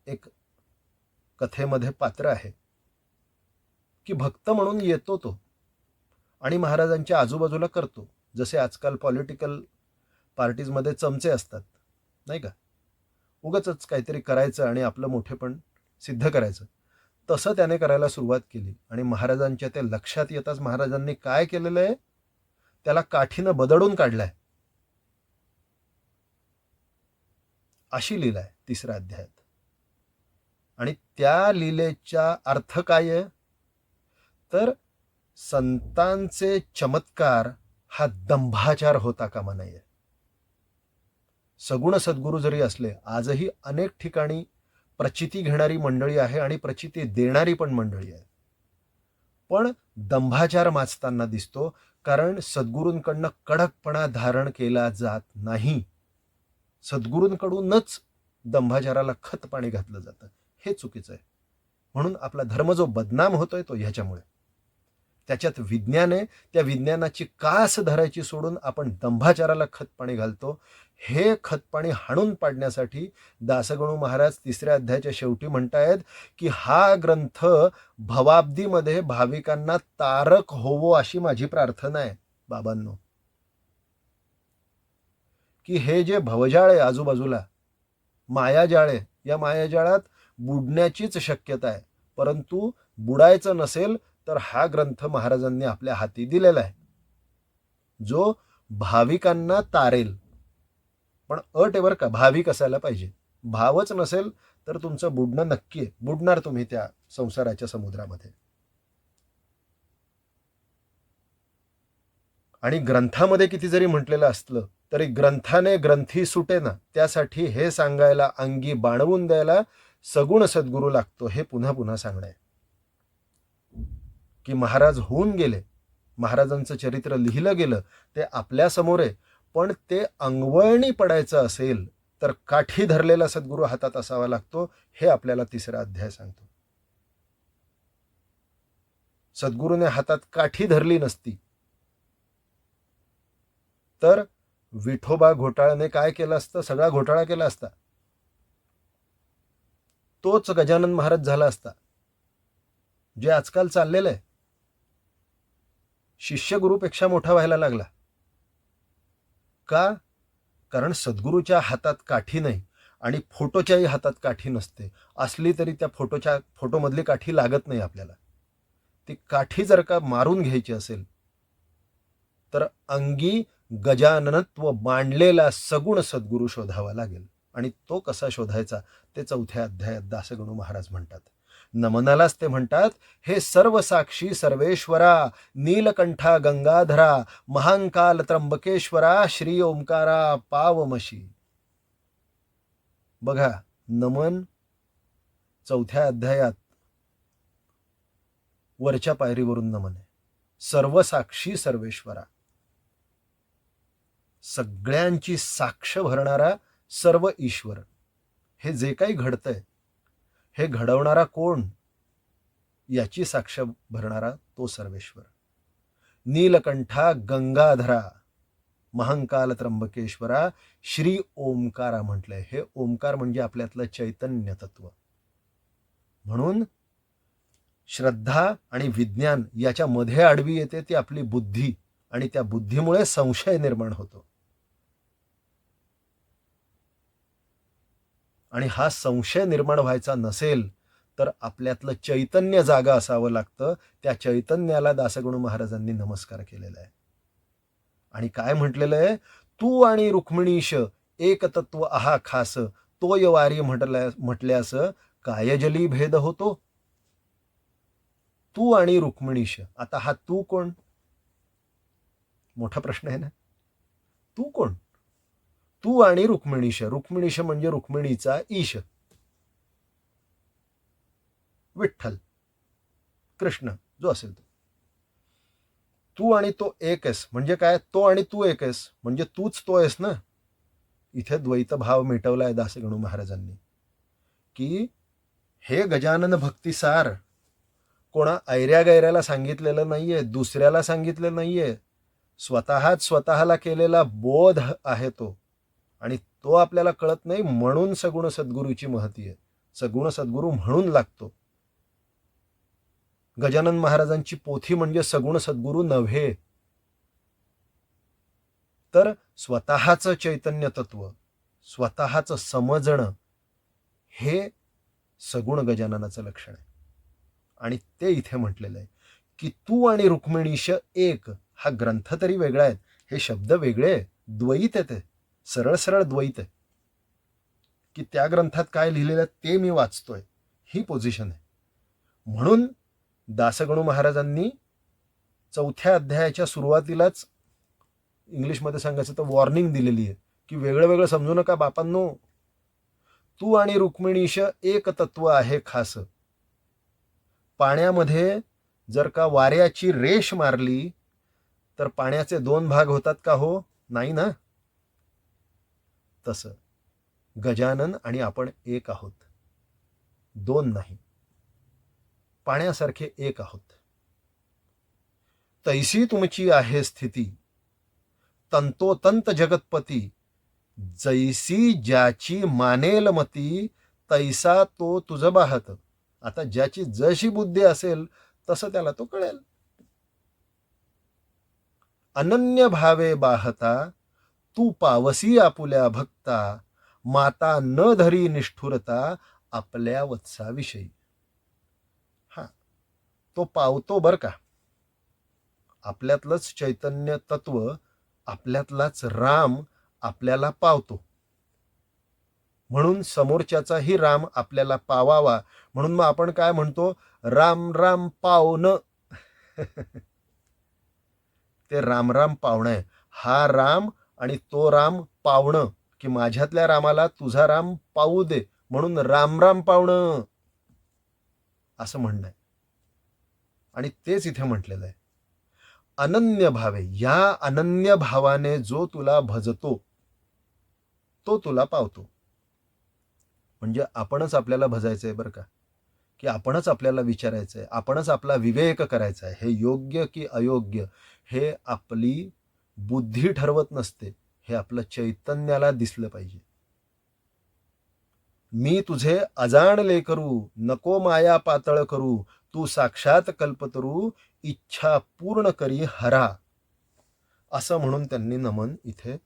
एक कथेमध्ये पात्र आहे की भक्त म्हणून येतो तो आणि महाराजांच्या आजूबाजूला करतो. जसे आजकाल पॉलिटिकल पार्टीजमध्ये चमचे असतात नाही का, उगाचच काहीतरी करायचं आणि आपलं मोठेपण सिद्ध करायचं, तसं त्याने करायला सुरुवात केली. आणि महाराजांच्या ते लक्षात येताच महाराजांनी काय केलेलं आहे? त्याला काठीनं बदडून काढलाय. अशी लीला आहे 3ऱ्या अध्यायात. आणि त्या लीलेचा अर्थ काय आहे तर संतांचे चमत्कार हा दंभाचार होता कामा नये. सगुण सद्गुरू जरी असले, आजही अनेक ठिकाणी प्रचिती घेणारी मंडळी आहे आणि प्रचिती देणारी पण मंडळी आहे, पण दंभाचार माचताना दिसतो. कारण सद्गुरूंकडनं कडकपणा धारण केला जात नाही. सद्गुरूंकडूनच दंभाचाराला खत पाणी घातलं जातं. हे चुकीचं आहे. म्हणून आपला धर्म जो बदनाम होतोय तो ह्याच्यामुळे. त्याच्यात विज्ञान आहे, त्या विज्ञानाची कास धरायची सोडून आपण दंभाचाराला खतपाणी घालतो. हे खतपाणी हाणून पाडण्यासाठी दासगणू महाराज 3ऱ्या अध्यायाच्या शेवटी म्हणतायत की हा ग्रंथ भवाब्दीमध्ये भाविकांना तारक होवो अशी माझी प्रार्थना आहे बाबांनो. की हे जे भवजाळ आहे आजूबाजूला, मायाजाळ आहे, या मायाजाळात बुडण्याचीच शक्यता आहे. परंतु बुडायचं नसेल तर हा ग्रंथ महाराजांनी आपल्या हाती दिलेला आहे, जो भाविकांना तारेल. पण अट आहे बरं का, भाविक असायला पाहिजे. भावच नसेल तर तुमचं बुडणं नक्की आहे. बुडणार तुम्ही त्या संसाराच्या समुद्रामध्ये. आणि ग्रंथामध्ये किती जरी म्हटलेलं असलं तरी ग्रंथाने ग्रंथी सुटे ना, त्यासाठी हे सांगायला, अंगी बाणवून द्यायला सगुण सद्गुरू लागतो. हे पुन्हा पुन्हा सांगणं आहे की महाराज होऊन गेले, महाराजांचं चरित्र लिहिलं गेलं, ते आपल्या समोर आहे. पण ते अंगवळणी पडायचं असेल तर काठी धरलेला सद्गुरू हातात असावा लागतो. हे आपल्याला 3रा अध्याय सांगतो. सद्गुरूने हातात काठी धरली नसती तर विठोबा घोटाळ्याने काय केलं असतं? सगळा घोटाळा केला असता. तोच गजानन महाराज झाला असता जे आजकाल चाललेलं आहे. शिष्य गुरुपेक्षा मोठा व्हायला लागला. का? कारण सद्गुरूच्या हातात काठी नाही आणि फोटोच्याही हातात काठी नसते. असली तरी त्या फोटोमधली काठी लागत नाही आपल्याला. ती काठी जर का मारून घ्यायची असेल तर अंगी गजाननत्व मांडलेला सगुण सद्गुरू शोधावा लागेल. आणि तो कसा शोधायचा ते 4थ्या अध्यायात दासगणू महाराज म्हणतात. नमनालाच ते म्हणतात, हे सर्व साक्षी सर्वेश्वरा, नीलकंठा गंगाधरा, महांकाल त्र्यंबकेश्वरा, श्री ओंकारा पावमशी. बघा, नमन 4थ्या अध्यायात वरच्या पायरीवरून नमन आहे. सर्व साक्षी सर्वेश्वरा, सगळ्यांची साक्ष भरणारा सर्व ईश्वर. हे जे काही घडतंय हे घडवणारा कोण? याची साक्ष भरणारा तो सर्वेश्वर. नीलकंठा गंगाधरा, महांकाल त्र्यंबकेश्वरा, श्री ओंकारा म्हटलंय. हे ओंकार म्हणजे आपल्यातलं चैतन्य तत्व. म्हणून श्रद्धा आणि विज्ञान याच्या मध्ये आडवी येते ती आपली बुद्धी, आणि त्या बुद्धीमुळे संशय निर्माण होतो. आणि हा संशय निर्माण व्हायचा नसेल तर आपल्यातलं चैतन्य जागा असावं लागतं. त्या चैतन्याला दासगणू महाराजांनी नमस्कार केलेला आहे. आणि काय म्हटलेलं आहे? तू आणि रुक्मिणीश एक तत्व आहा खास, तोय वारी म्हटल्यास कायजली भेद होतो. तू आणि रुक्मिणीश. आता हा तू कोण? मोठा प्रश्न आहे ना. तू कोण? तू आणि रुक्मिणीश. रुक्मिणीश म्हणजे रुक्मिणीचा ईश, विठ्ठल, कृष्ण, जो असेल तो. तू आणि तो एक आहेस म्हणजे काय? तो आणि तू एक आहेस म्हणजे तूच तो आहेस ना. इथे द्वैत भाव मिटवलाय दासगणू महाराजांनी की हे गजानन भक्तिसार कोणा ऐऱ्या गैऱ्याला सांगितलेलं नाहीये, दुसऱ्याला सांगितलेलं नाहीये. स्वतःला केलेला बोध आहे तो. आणि तो आपल्याला कळत नाही म्हणून सगुण सद्गुरूची महती आहे. सगुण सद्गुरू म्हणून लागतो. गजानन महाराजांची पोथी म्हणजे सगुण सद्गुरू नव्हे, तर स्वतःचं चैतन्य तत्व, स्वतःचं समजणं हे सगुण गजाननाचं लक्षण आहे. आणि ते इथे म्हटलेलं आहे की तू आणि रुक्मिणीश एक. हा ग्रंथ तरी वेगळा आहे, हे शब्द वेगळे आहे, द्वैत आहे. ते सरळ सरळ द्वैत आहे की त्या ग्रंथात काय लिहिलेलं आहे ते मी वाचतोय, ही पोझिशन आहे. म्हणून दासगणू महाराजांनी 4थ्या अध्यायाच्या सुरुवातीलाच इंग्लिशमध्ये सांगायचं तर वॉर्निंग दिलेली आहे की वेगळं वेगळं समजू नका बापांनो. तू आणि रुक्मिणीश एक तत्व आहे खास. पाण्यामध्ये जर का वाऱ्याची रेष मारली तर पाण्याचे 2 भाग होतात का हो? नाही ना. तसं गजानन आणि आपण एक आहोत, 2 नाही. पाण्यासारखे एक आहोत. तैसी तुमची आहे स्थिती, तंतोतंत जगतपती, जैसी ज्याची मानेल मती, तैसा तो तुझ बाहत. आता ज्याची जशी बुद्धी असेल तसं त्याला तो कळेल. अनन्य भावे बाहता, तू पावसी आपुल्या भक्ता, माता न धरी निष्ठुरता, आपल्या वत्साविषयी. हा, तो पावतो बर का. आपल्यातलंच चैतन्य तत्व, आपल्यातलाच राम आपल्याला पावतो. म्हणून समोरच्याचाही राम आपल्याला पावावा म्हणून मग आपण काय म्हणतो? राम राम पावणं. ते राम राम पावणं आहे. हा राम आणि तो राम पावणं, की माझ्यातल्या रामाला तुझा राम पावू दे म्हणून राम राम पावणं असं म्हणणं आहे. आणि तेच इथे म्हटलेलं आहे. अनन्य भावे, या अनन्य भावाने जो तुला भजतो तो तुला पावतो. म्हणजे आपणच आपल्याला भजायचंय बरं का. की आपणच आपल्याला विचारायचं आहे, आपणच आपला विवेक करायचा आहे. हे योग्य की अयोग्य हे आपली बुद्धी ठरवत नसते, हे आपलं चैतन्याला दिसलं पाहिजे. मी तुझे अजाणले करू, नको माया पातळ करू, तू साक्षात कल्पतरू, इच्छा पूर्ण करी हरा. असं म्हणून त्यांनी नमन इथे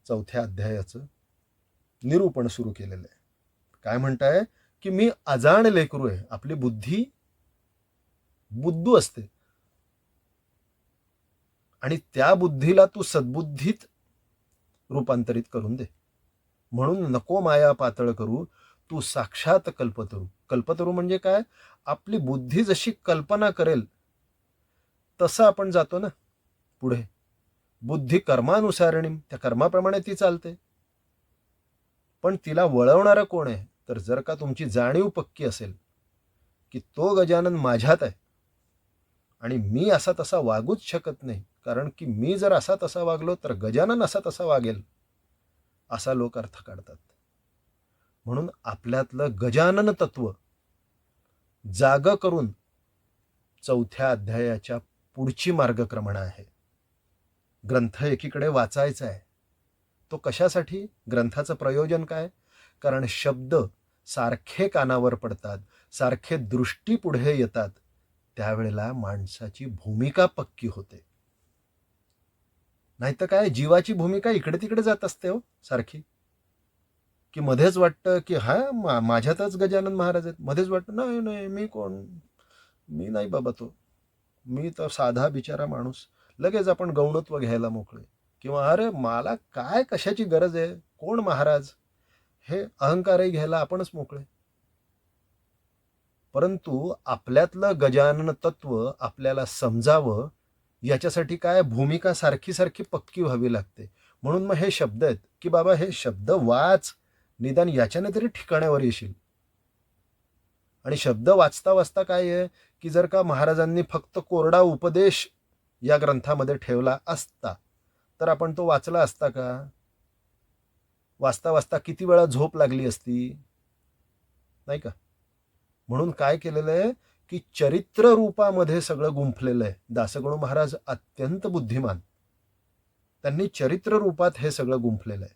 4थ्या अध्यायाचं निरूपण सुरू केलेलं आहे. काय म्हणताय की मी अजाण लेकरू आहे. आपली बुद्धी बुद्धू असते आणि त्या बुद्धीला तू सद्बुद्धीत रूपांतरित करून दे. म्हणून नको माया पातळ करू, तू साक्षात कल्पतरू. कल्पतरू म्हणजे काय? आपली बुद्धी जशी कल्पना करेल तसं आपण जातो ना पुढे. बुद्धी कर्मानुसारिणी, त्या कर्माप्रमाणे ती चालते. पण तिला वळवणारं कोण आहे? तर जर का तुमची जाणीव पक्की असेल की तो गजानन माझ्यात आहे आणि मी असा तसा वागूच शकत नाही, कारण की मी जर असा तसा वागलो तर गजानन असा तसा वागेल, असा लोक अर्थ काढतात. म्हणून आपल्यातलं गजानन तत्व जाग करून 4थ्या अध्यायाच्या पुढची मार्गक्रमणा आहे. ग्रंथ एकीकडे वाचायचा आहे. तो कशासाठी? ग्रंथाचं प्रयोजन काय? कारण शब्द सारखे कानावर पडतात, सारखे दृष्टी पुढे येतात, त्यावेळेला माणसाची भूमिका पक्की होते. नाहीतर काय, जीवाची भूमिका इकडे तिकडे जात असते हो सारखी. की मध्येच वाटतं की हा माझ्यातच गजानन महाराज आहेत, मध्येच वाटतं नाही नाही मी कोण, मी नाही बाबा तो, मी तर साधा बिचारा माणूस. लगेच आपण गौणत्व घ्यायला मोकळे, किंवा अरे मला काय कशाची गरज आहे, कोण महाराज, हे अहंकारही घ्यायला आपणच मोकळे. परंतु आपल्यातलं गजानन तत्व आपल्याला समजावं याच्यासाठी काय, भूमिका सारखी सारखी पक्की व्हावी लागते. म्हणून मग हे शब्द आहेत की बाबा हे शब्द वाच, निदान याच्याने तरी ठिकाण्यावर येशील. आणि शब्द वाचता वाचता काय आहे की जर का महाराजांनी फक्त कोरडा उपदेश या ग्रंथामध्ये ठेवला असता तर आपण तो वाचला असता का? वाचता वाचता किती वेळा झोप लागली असती, नाही का? म्हणून काय केलेलं आहे की चरित्र रूपामध्ये सगळं गुंफलेलं आहे. दासगणू महाराज अत्यंत बुद्धिमान, त्यांनी चरित्र रूपात हे सगळं गुंफलेलं आहे.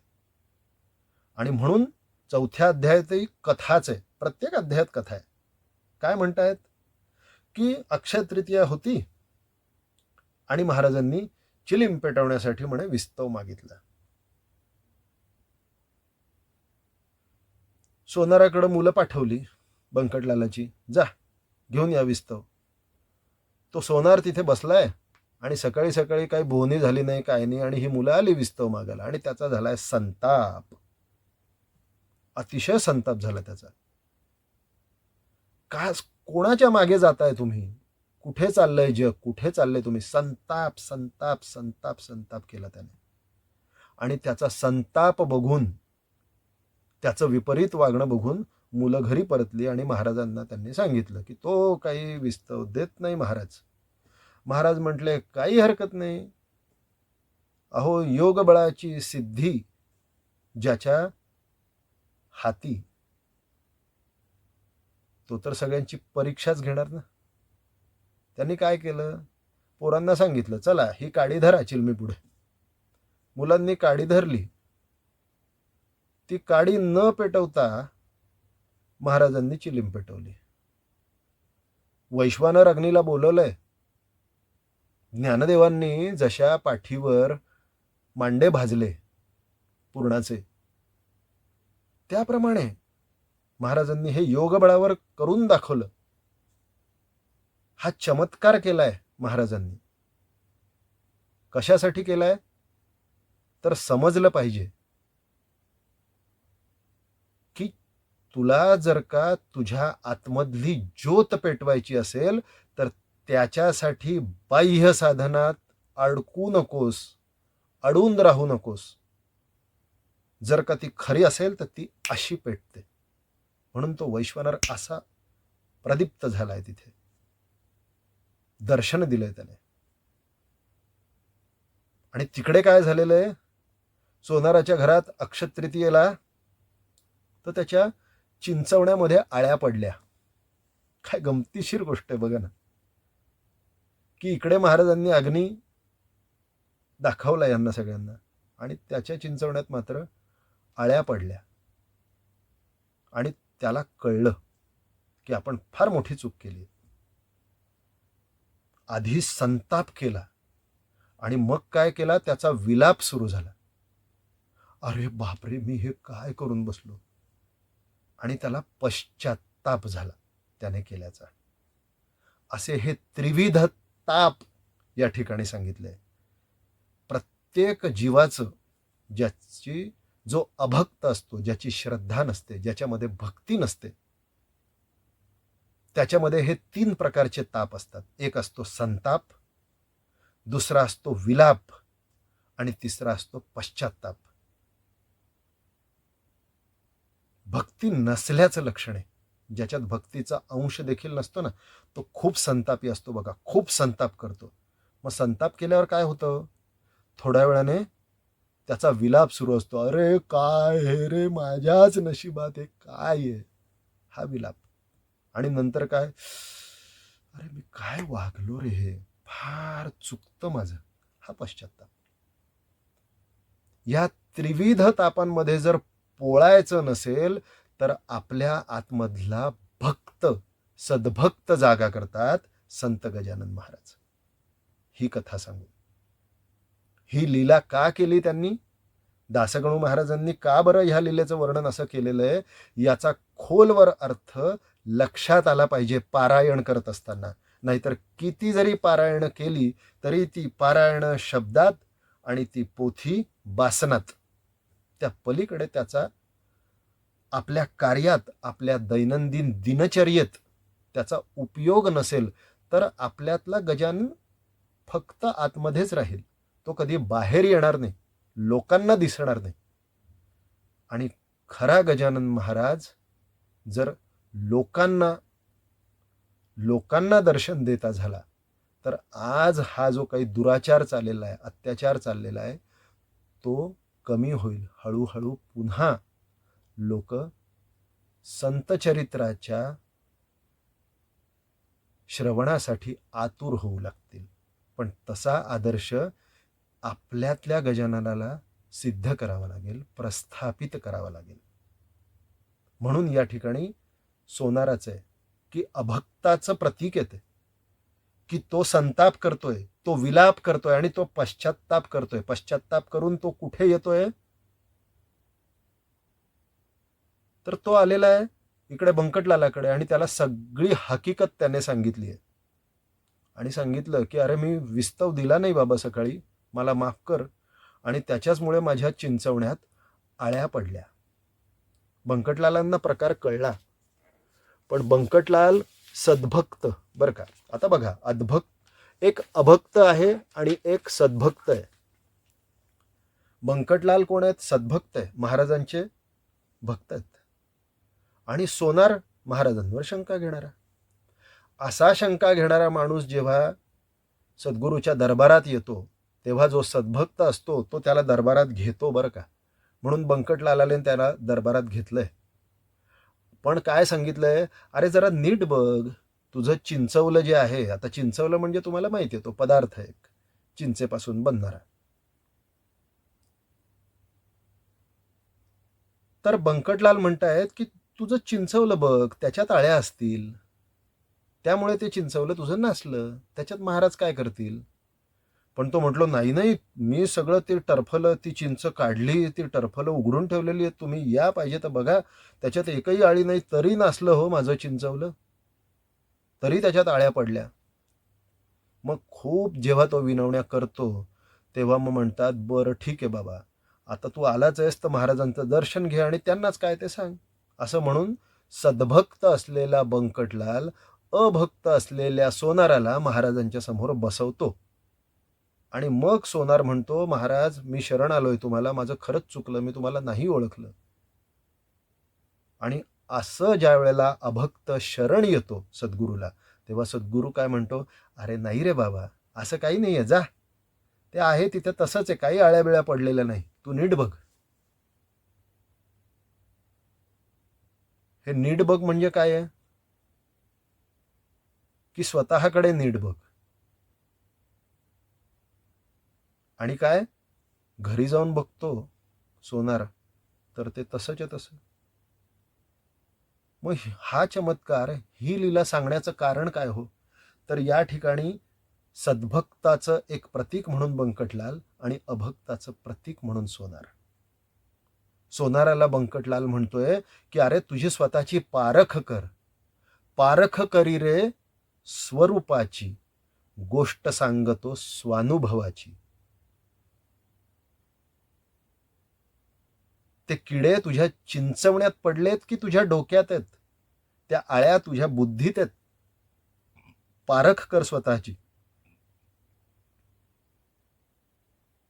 आणि म्हणून 4थ्या अध्यायातही कथाच आहे, प्रत्येक अध्यायात कथा आहे. काय म्हणतायत की अक्षय तृतीया होती आणि महाराजांनी चिलीम पेटवण्यासाठी म्हणे विस्तव मागितला. सोनाराकडे मुलं पाठवली बंकटलालाची, जा घेऊन या विस्तव. तो सोनार तिथे बसलाय आणि सकाळी सकाळी काही बोहणी झाली नाही, काय नाही, आणि ही मुलं आली विस्तव मागायला आणि त्याचा झालाय संताप, अतिशय संताप झाला त्याचा. का, कोणाच्या मागे जाताय तुम्ही, कुठे चाललंय जग, कुठे चाललंय तुम्ही? संताप संताप संताप संताप केला त्याने. आणि त्याचा संताप बघून, त्याचं विपरीत वागणं बघून मुलं घरी परतली आणि महाराजांना त्यांनी सांगितलं की तो काही विस्तव देत नाही महाराज. महाराज म्हटले काही हरकत नाही, अहो योग बळाची सिद्धी ज्याच्या हाती, तो तर सगळ्यांची परीक्षाच घेणार ना. त्यांनी काय केलं, पोरांना सांगितलं चला ही काडी धरा चिलमी पुढे. मुलांनी काडी धरली. ती काडी न पेटवता महाराजांनी चिलीम पेटवली. वैश्वानर अग्नीला बोलवलंय. ज्ञानदेवांनी जशा पाठीवर मांडे भाजले पूर्णाचे, त्याप्रमाणे महाराजांनी हे योग बळावर करून दाखवलं. हा चमत्कार केलाय महाराजांनी. कशासाठी केलाय तर समजलं पाहिजे की तुला जर का तुझ्या आतमधली ज्योत पेटवायची असेल तर त्याच्यासाठी बाह्य साधनात अडकू नकोस, अडून राहू नकोस. जर का ती खरी असेल तर ती अशी पेटते. म्हणून तो वैश्वानर असा प्रदीप्त झालाय, तिथे दर्शन दिलंय त्याने. आणि तिकडे काय झालेलं आहे, सोनाराच्या घरात अक्षय तृतीयेला तर त्याच्या चिंचवण्यामध्ये आळ्या पडल्या. काय गमतीशीर गोष्ट आहे बघा ना, की इकडे महाराजांनी अग्नी दाखवला यांना सगळ्यांना, आणि त्याच्या चिंचवण्यात मात्र आळ्या पडल्या आणि त्याला कळलं की आपण फार मोठी चूक केली. आधी संताप केला आणि मग काय केला, त्याचा विलाप सुरू झाला. अरे बापरे, मी हे काय करून बसलो. आणि त्याला पश्चाताप झाला त्याने केल्याचा. असे हे त्रिविध ताप या ठिकाणी सांगितले. प्रत्येक जीवाचं, ज्याची जो अभक्त असतो, ज्याची श्रद्धा नसते, ज्याच्यामध्ये भक्ती नसते, त्याच्यामध्ये हे 3 प्रकारचे ताप असतात. एक असतो संताप, दुसरा असतो विलाप आणि तिसरा असतो पश्चाताप. भक्ती नसल्याचं लक्षण आहे. ज्याच्यात भक्तीचा अंश देखील नसतो ना, तो खूप संतापी असतो बघा, खूप संताप करतो. मग संताप केल्यावर काय होतं, थोड्या वेळाने त्याचा विलाप सुरू असतो. अरे काय हे रे, माझ्याच नशिबात हे काय आहे, हा विलाप. आणि नंतर काय, अरे मी काय वागलो रे, हे फार चुकतं माझं, हा पश्चाताप. या त्रिविध तापांमध्ये जर पोळायचं नसेल तर आपल्या आतमधला भक्त, सद्भक्त जागा करतात संत गजानन महाराज. ही कथा सांगू, ही लीला का केली त्यांनी, दासगणू महाराजांनी का बरं ह्या लीलेचं वर्णन असं केलेलं आहे, याचा खोलवर अर्थ लक्षात आला पाहिजे पारायण करत असताना. नाहीतर किती जरी पारायण केली तरी ती पारायण शब्दात आणि ती पोथी वासनात, त्या पलीकडे त्याचा आपल्या कार्यात, आपल्या दैनंदिन दिनचर्येत त्याचा उपयोग नसेल तर आपल्यातला गजानन फक्त आतमध्येच राहील. तो कधी बाहेर येणार नाही, लोकांना दिसणार नाही. आणि खरा गजानन महाराज जर लोकांना दर्शन देता झाला तर आज हा जो काही दुराचार चाललेला आहे, अत्याचार चाललेला आहे, तो कमी होईल. हळूहळू पुन्हा लोक संतचरित्राच्या श्रवणासाठी आतुर होऊ लागतील. पण तसा आदर्श आपल्यातल्या गजाननाला सिद्ध करावा लागेल, प्रस्थापित करावा लागेल. म्हणून या ठिकाणी सोनाराचं आहे की अभक्ताचं प्रतीक येते, की तो संताप करतोय, तो विलाप करतोय आणि तो पश्चाताप करतोय. पश्चाताप करून तो कुठे येतोय, तर तो आलेला आहे इकडे बंकटलालाकडे आणि त्याला सगळी हकीकत त्याने सांगितली आहे. आणि सांगितलं की अरे मी विस्तव दिला नाही बाबा सकाळी, मला माफ कर, आणि त्याच्याचमुळे माझ्या चिंचवण्यात आळ्या पडल्या. बंकटलालांना प्रकार कळला, पण बंकटलाल सद्भक्त बरं का. आता बघा, एक अभक्त आहे आणि एक सद्भक्त आहे. बंकटलाल कोण आहेत, सद्भक्त आहे, महाराजांचे भक्त आहेत. आणि सोनार महाराजांवर शंका घेणारा. असा शंका घेणारा माणूस जेव्हा सद्गुरूच्या दरबारात येतो तेव्हा जो सद्भक्त असतो तो त्याला दरबारात घेतो बरं का. म्हणून बंकटलालाने त्याला दरबारात घेतलंय. पण काय सांगितलंय, अरे जरा नीट बघ, तुझं चिंचवलं जे आहे, आता चिंचवलं म्हणजे तुम्हाला माहिती आहे तो पदार्थ आहे चिंचेपासून बनणारा. तर बंकटलाल म्हणतायत की तुझं चिंचवलं बघ, त्याच्यात आळ्या असतील, त्यामुळे ते चिंचवलं तुझं नासलं, त्याच्यात महाराज काय करतील. पण तो म्हटलो नाही नाही, मी सगळं ते टरफलं, ती चिंच काढली, ती टरफलं उघडून ठेवलेली आहेत, तुम्ही या पाहिजे तर बघा, त्याच्यात एकही आळी नाही, तरी नासलं हो माझं चिंचवलं, तरी त्याच्यात आळ्या पडल्या. मग खूप जेव्हा तो विनवण्या करतो तेव्हा मग म्हणतात बरं ठीक आहे बाबा, आता तू आलाच आहेस तर महाराजांचं दर्शन घे आणि त्यांनाच काय ते सांग. असं म्हणून सद्भक्त असलेला बंकटलाल अभक्त असलेल्या सोनाराला महाराजांच्या समोर बसवतो. आणि मग सोनार म्हणतो, महाराज मी शरण आलोय तुम्हाला, माझं खरंच चुकलं, मी तुम्हाला नाही ओळखलं. आणि असं ज्या वेळेला अभक्त शरण येतो सद्गुरूला तेव्हा सद्गुरू काय म्हणतो, अरे नाही रे बाबा, असं काही नाही आहे, जा, ते आहे तिथे तसंच आहे, काही आळ्याबिळ्या पडलेल्या नाही, तू नीट बघ. हे नीट बघ म्हणजे काय आहे, की स्वतःकडे नीट बघ. आणि काय, घरी जाऊन बघतो सोनार, तर ते तसंच आहे तसं. मग हा चमत्कार, ही लीला सांगण्याचं कारण काय हो? तर या ठिकाणी सद्भक्ताचं एक प्रतीक म्हणून बंकटलाल आणि अभक्ताचं प्रतीक म्हणून सोनार. सोनाराला बंकटलाल म्हणतोय की अरे तुझी स्वतःची पारख कर, पारख करी रे स्वरूपाची, गोष्ट सांगतो स्वानुभवाची. ते किडे तुझ्या चिंचवण्यात पडलेत की तुझ्या डोक्यात आहेत? त्या आळ्या तुझ्या बुद्धीत आहेत. पारख कर स्वतःची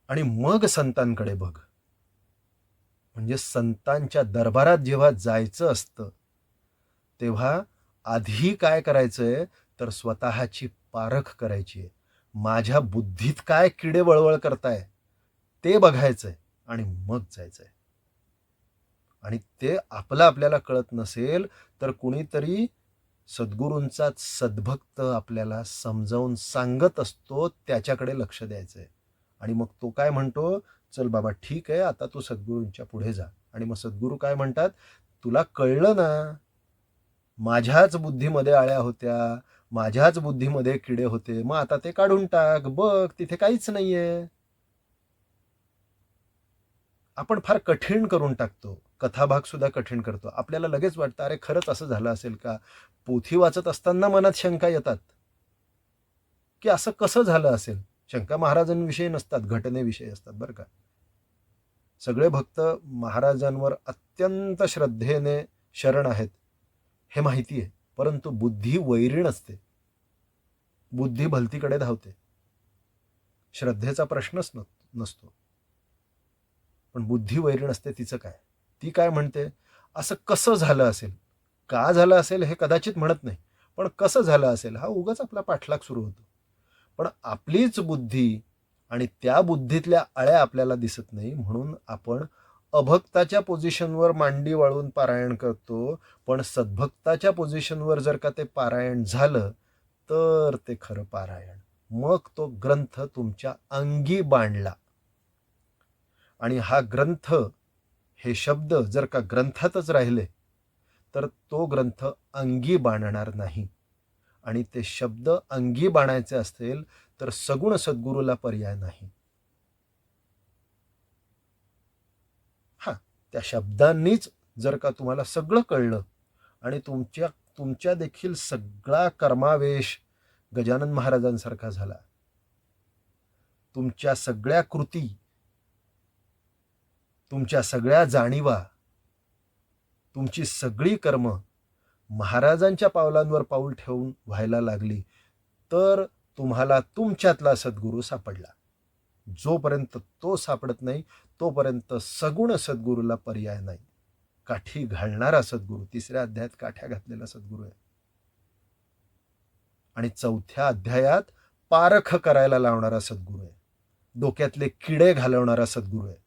आणि मग संतांकडे बघ. म्हणजे संतांच्या दरबारात जेव्हा जायचं असतं तेव्हा आधी काय करायचंय, तर स्वतःची पारख करायची आहे. माझ्या बुद्धीत काय किडे वळवळ करताय ते बघायचंय आणि मग जायचंय. आणि ते आपल्याला कळत नसेल तर कुणीतरी सद्गुरूंचाच सद्भक्त आपल्याला समजावून सांगत असतो, त्याच्याकडे लक्ष द्यायचंय. आणि मग तो काय म्हणतो, चल बाबा ठीक आहे, आता तू सद्गुरूंच्या पुढे जा. आणि मग सद्गुरू काय म्हणतात, तुला कळलं ना, माझ्याच बुद्धीमध्ये आळ्या होत्या, माझ्याच बुद्धीमध्ये किडे होते, मग आता ते काढून टाक, बघ तिथे काहीच नाहीये. आपण फार कठीण करून टाकतो, कथाभाग सुद्धा कठीण करतो. आपल्याला लगेच वाटतं अरे खरंच असं झालं असेल का? पोथी वाचत असताना मनात शंका येतात की असं कसं झालं असेल. शंका महाराजांविषयी नसतात, घटनेविषयी असतात बरं का. सगळे भक्त महाराजांवर अत्यंत श्रद्धेने शरण आहेत हे माहिती आहे, परंतु बुद्धी वैरीण असते, बुद्धी भलतीकडे धावते. श्रद्धेचा प्रश्नच नसतो, पण बुद्धी वैरीण असते. तिचं काय, ती काय म्हणते, असं कसं झालं असेल, का झालं असेल हे कदाचित म्हणत नाही, पण कसं झालं असेल हा उगाच आपला पाठलाग सुरू होतो. पण आपलीच बुद्धी आणि त्या बुद्धीतल्या आळ्या आपल्याला दिसत नाही, म्हणून आपण अभक्ताच्या पोझिशनवर मांडी वाळून पारायण करतो. पण सद्भक्ताच्या पोझिशनवर जर का ते पारायण झालं तर ते खरं पारायण. मग तो ग्रंथ तुमच्या अंगी बांधला. आणि हा ग्रंथ, हे शब्द जर का ग्रंथातच राहिले तर तो ग्रंथ अंगी बाणणार नाही. आणि ते शब्द अंगी बाणायचे असतील तर सगुण सद्गुरूला पर्याय नाही. हा, त्या शब्दांनीच जर का तुम्हाला सगळं कळलं आणि तुमच्या देखील सगळा कर्मावेश गजानन महाराजांसारखा झाला, तुमच्या सगळ्या कृती, तुमच्या सगळ्या जाणीवा, तुमची सगळी कर्म महाराजांच्या पावलांवर पाऊल ठेवून व्हायला लागली, तर तुम्हाला तुमच्यातला सद्गुरू सापडला. जोपर्यंत तो सापडत नाही तोपर्यंत सगुण सद्गुरूला पर्याय नाही. काठी घालणारा सद्गुरू, 3ऱ्या अध्यायात काठ्या घातलेला सद्गुरू आहे. आणि 4थ्या अध्यायात पारख करायला लावणारा सद्गुरू आहे, डोक्यातले किडे घालवणारा सद्गुरू आहे.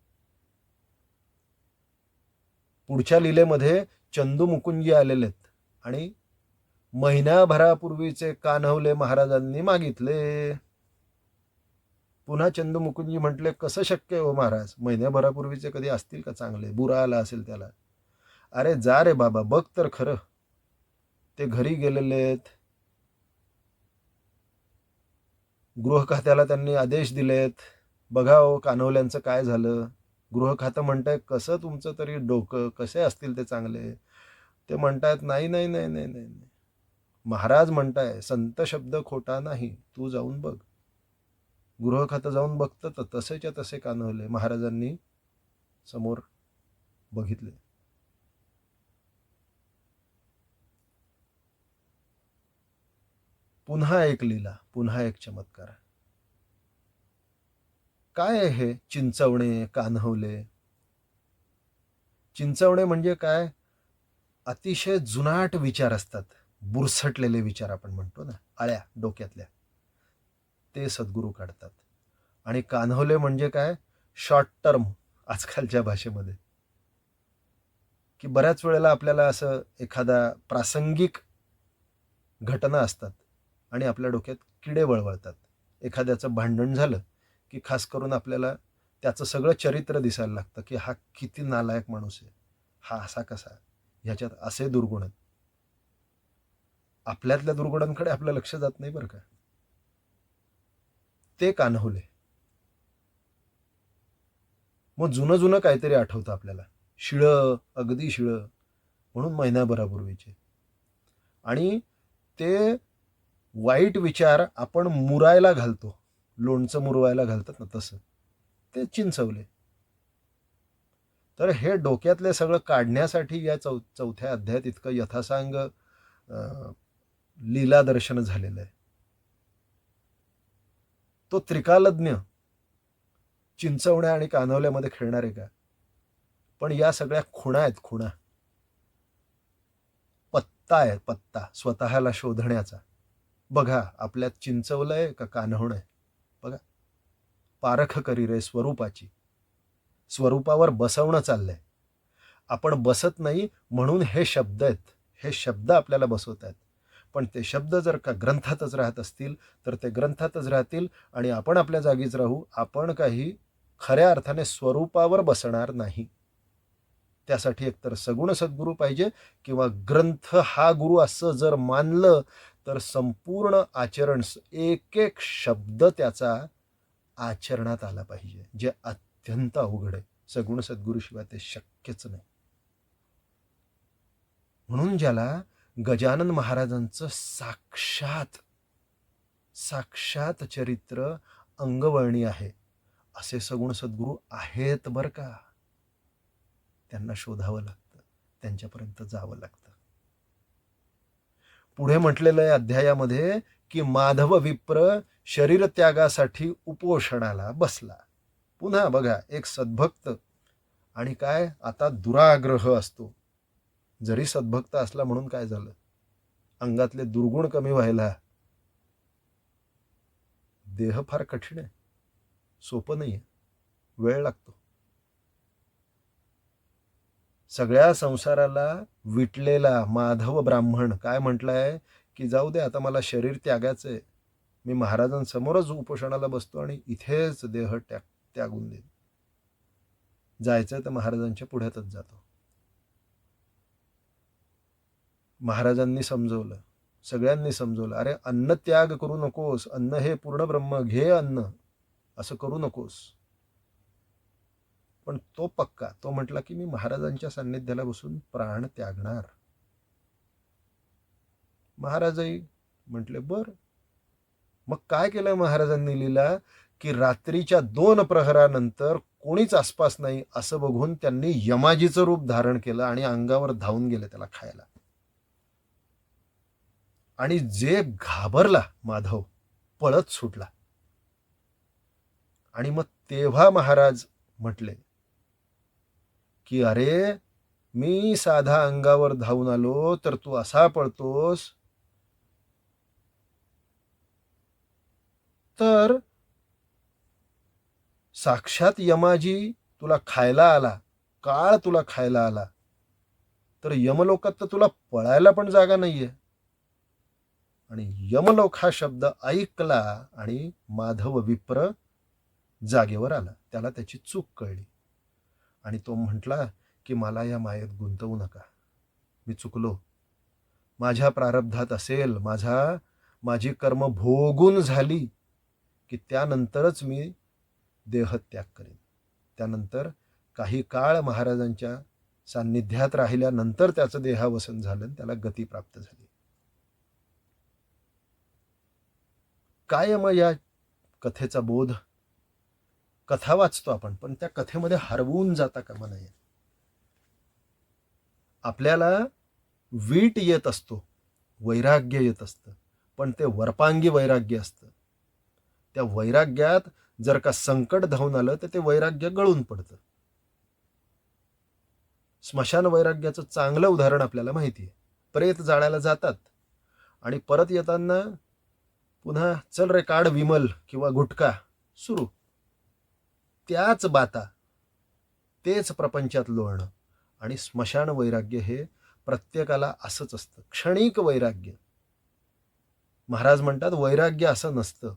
पुढच्या लीलेमध्ये चंदू मुकुंजी आलेले आहेत आणि महिन्याभरापूर्वीचे कान्हवले महाराजांनी मागितले. पुन्हा चंदू मुकुंजी म्हटले, कसं शक्य हो महाराज, महिन्याभरापूर्वीचे कधी असतील का चांगले, बुरा आला असेल त्याला. अरे जा रे बाबा, बघ तर खरं. ते घरी गेलेलेत, गृह खात्याला त्यांनी आदेश दिलेत, बघा हो कान्हवल्यांचं काय झालं. गृह खातं म्हणताय कसं तुमचं तरी डोकं, कसे असतील ते चांगले. ते म्हणतायत नाही नाही नाही नाही नाही, महाराज म्हणताय संत शब्द खोटा नाही, तू जाऊन बघ. गृह खातं जाऊन बघतं तर तसेच्या तसे कान्हवले महाराजांनी समोर बघितले. पुन्हा एक लीला, पुन्हा एक चमत्कार. काय आहे हे चिंचवणे, कान्हवले? चिंचवणे म्हणजे काय, अतिशय जुनाट विचार असतात, बुरसटलेले विचार आपण म्हणतो ना, आळ्या डोक्यातल्या, ते सद्गुरू काढतात. आणि कान्हवले म्हणजे काय, शॉर्ट टर्म आजकालच्या भाषेमध्ये, की बऱ्याच वेळेला आपल्याला असं एखादा प्रासंगिक घटना असतात आणि आपल्या डोक्यात किडे वळवळतात. एखाद्याचं भांडण झालं की खास करून आपल्याला त्याचं सगळं चरित्र दिसायला लागतं की हा किती नालायक माणूस आहे, हा असा कसा, ह्याच्यात असे दुर्गुण आहेत. आपल्यातल्या दुर्गुणांकडे आपलं लक्ष जात नाही बरं का. ते कान्होले. मग जुनं जुनं काहीतरी आठवतं आपल्याला, शिळं, अगदी शिळं, म्हणून महिनाभरापूर्वीचे. आणि ते वाईट विचार आपण मुरायला घालतो, लोणचं मुरवायला घालतात ना तसं, ते चिंचवले. तर हे डोक्यातले सगळं काढण्यासाठी या चौथ्या अध्यायात इतकं यथासांग लीला दर्शन झालेलं आहे. तो त्रिकालज्ञ चिंचवण्या आणि कान्होल्यामध्ये खेळणार आहे का? पण या सगळ्या खुणा आहेत, खुणा, पत्ता आहे, पत्ता स्वतःला शोधण्याचा. बघा आपल्यात चिंचवलंय का कान्होणं आहे? बघा, पारख करी रे स्वरूपाची. स्वरूपावर बसवणं चाललंय. आपण बसत नाही म्हणून हे शब्द आहेत, हे शब्द आपल्याला बसवत आहेत. पण ते शब्द जर का ग्रंथातच राहत असतील तर ते ग्रंथातच राहतील आणि आपण आपल्या जागीच राहू. आपण काही खऱ्या अर्थाने स्वरूपावर बसणार नाही. त्यासाठी एकतर सगुण सद्गुरू पाहिजे किंवा ग्रंथ हा गुरु असं जर मानलं तर संपूर्ण आचरण, एक एक शब्द त्याचा आचरणात आला पाहिजे, जे अत्यंत अवघड आहे. सगुण सद्गुरूशिवाय ते शक्यच नाही. म्हणून ज्याला गजानन महाराजांचं साक्षात चरित्र अंगवळणी आहे असे सगुण सद्गुरू आहेत बरं का. त्यांना शोधावं लागतं, त्यांच्यापर्यंत जावं लागतं. पुढे म्हटलेलं आहे अध्यायामध्ये की माधव विप्र शरीर त्यागासाठी उपोषणाला बसला. पुन्हा बघा, एक सद्भक्त आणि काय आता दुराग्रह असतो. जरी सद्भक्त असला म्हणून काय झालं, अंगातले दुर्गुण कमी व्हायला देह फार कठीण आहे, सोपं नाही आहे, वेळ लागतो. सगळ्या संसाराला विटलेला माधव ब्राह्मण काय म्हटलंय की जाऊ दे आता मला शरीर त्यागायचंय, मी महाराजांसमोरच उपोषणाला बसतो आणि इथेच देह त्यागून देईन. जायचंय तर महाराजांच्या पुढ्यातच जातो. महाराजांनी समजवलं, सगळ्यांनी समजवलं, अरे अन्न त्याग करू नकोस, अन्न हे पूर्ण ब्रह्म, घे अन्न, असं करू नकोस. पण तो पक्का, तो म्हटला की मी महाराजांच्या सान्निध्याला बसून प्राण त्यागणार. महाराजही म्हटले बर. मग काय केलं महाराजांनी लीला की रात्रीच्या 2 प्रहरानंतर कोणीच आसपास नाही असं बघून त्यांनी यमाजीचं रूप धारण केलं आणि अंगावर धावून गेले त्याला खायला. आणि जे घाबरला माधव पळत सुटला. आणि मग तेव्हा महाराज म्हटले की अरे मी साधा अंगावर धावून आलो तर तू असा पळतोस. तर साक्षात यमाजी तुला खायला आला, काळ तुला खायला आला, तर यमलोकात तर तुला पळायला पण जागा नाहीये. आणि यमलोक हा शब्द ऐकला आणि माधव विप्र जागेवर आला. त्याला त्याची चूक कळली आणि तो म्हटला की मला या मायेत गुंतवू नका, मी चुकलो, माझ्या प्रारब्धात असेल, माझी कर्म भोगून झाली की त्यानंतरच मी देहत्याग करेन. त्यानंतर काही काळ महाराजांच्या सान्निध्यात राहिल्यानंतर त्याचं देहावसन झालं, त्याला गती प्राप्त झाली. काय मग या कथेचा बोध? कथा वाचतो आपण पण त्या कथेमध्ये हरवून जाता कामा नये. आपल्याला वीट येत असतो, वैराग्य येत असतं, पण ते वरपांगी वैराग्य असतं. त्या वैराग्यात जर का संकट धावून आलं तर ते वैराग्य गळून पडतं. स्मशान वैराग्याचं चांगलं उदाहरण आपल्याला माहिती आहे. प्रेत जाळायला जातात आणि परत येताना पुन्हा चल रे काढ विमल किंवा गुटखा सुरू. त्याच बाता, तेच प्रपंचात लोळणं. आणि स्मशान वैराग्य हे प्रत्येकाला असंच असतं, क्षणिक वैराग्य. महाराज म्हणतात वैराग्य असं नसतं.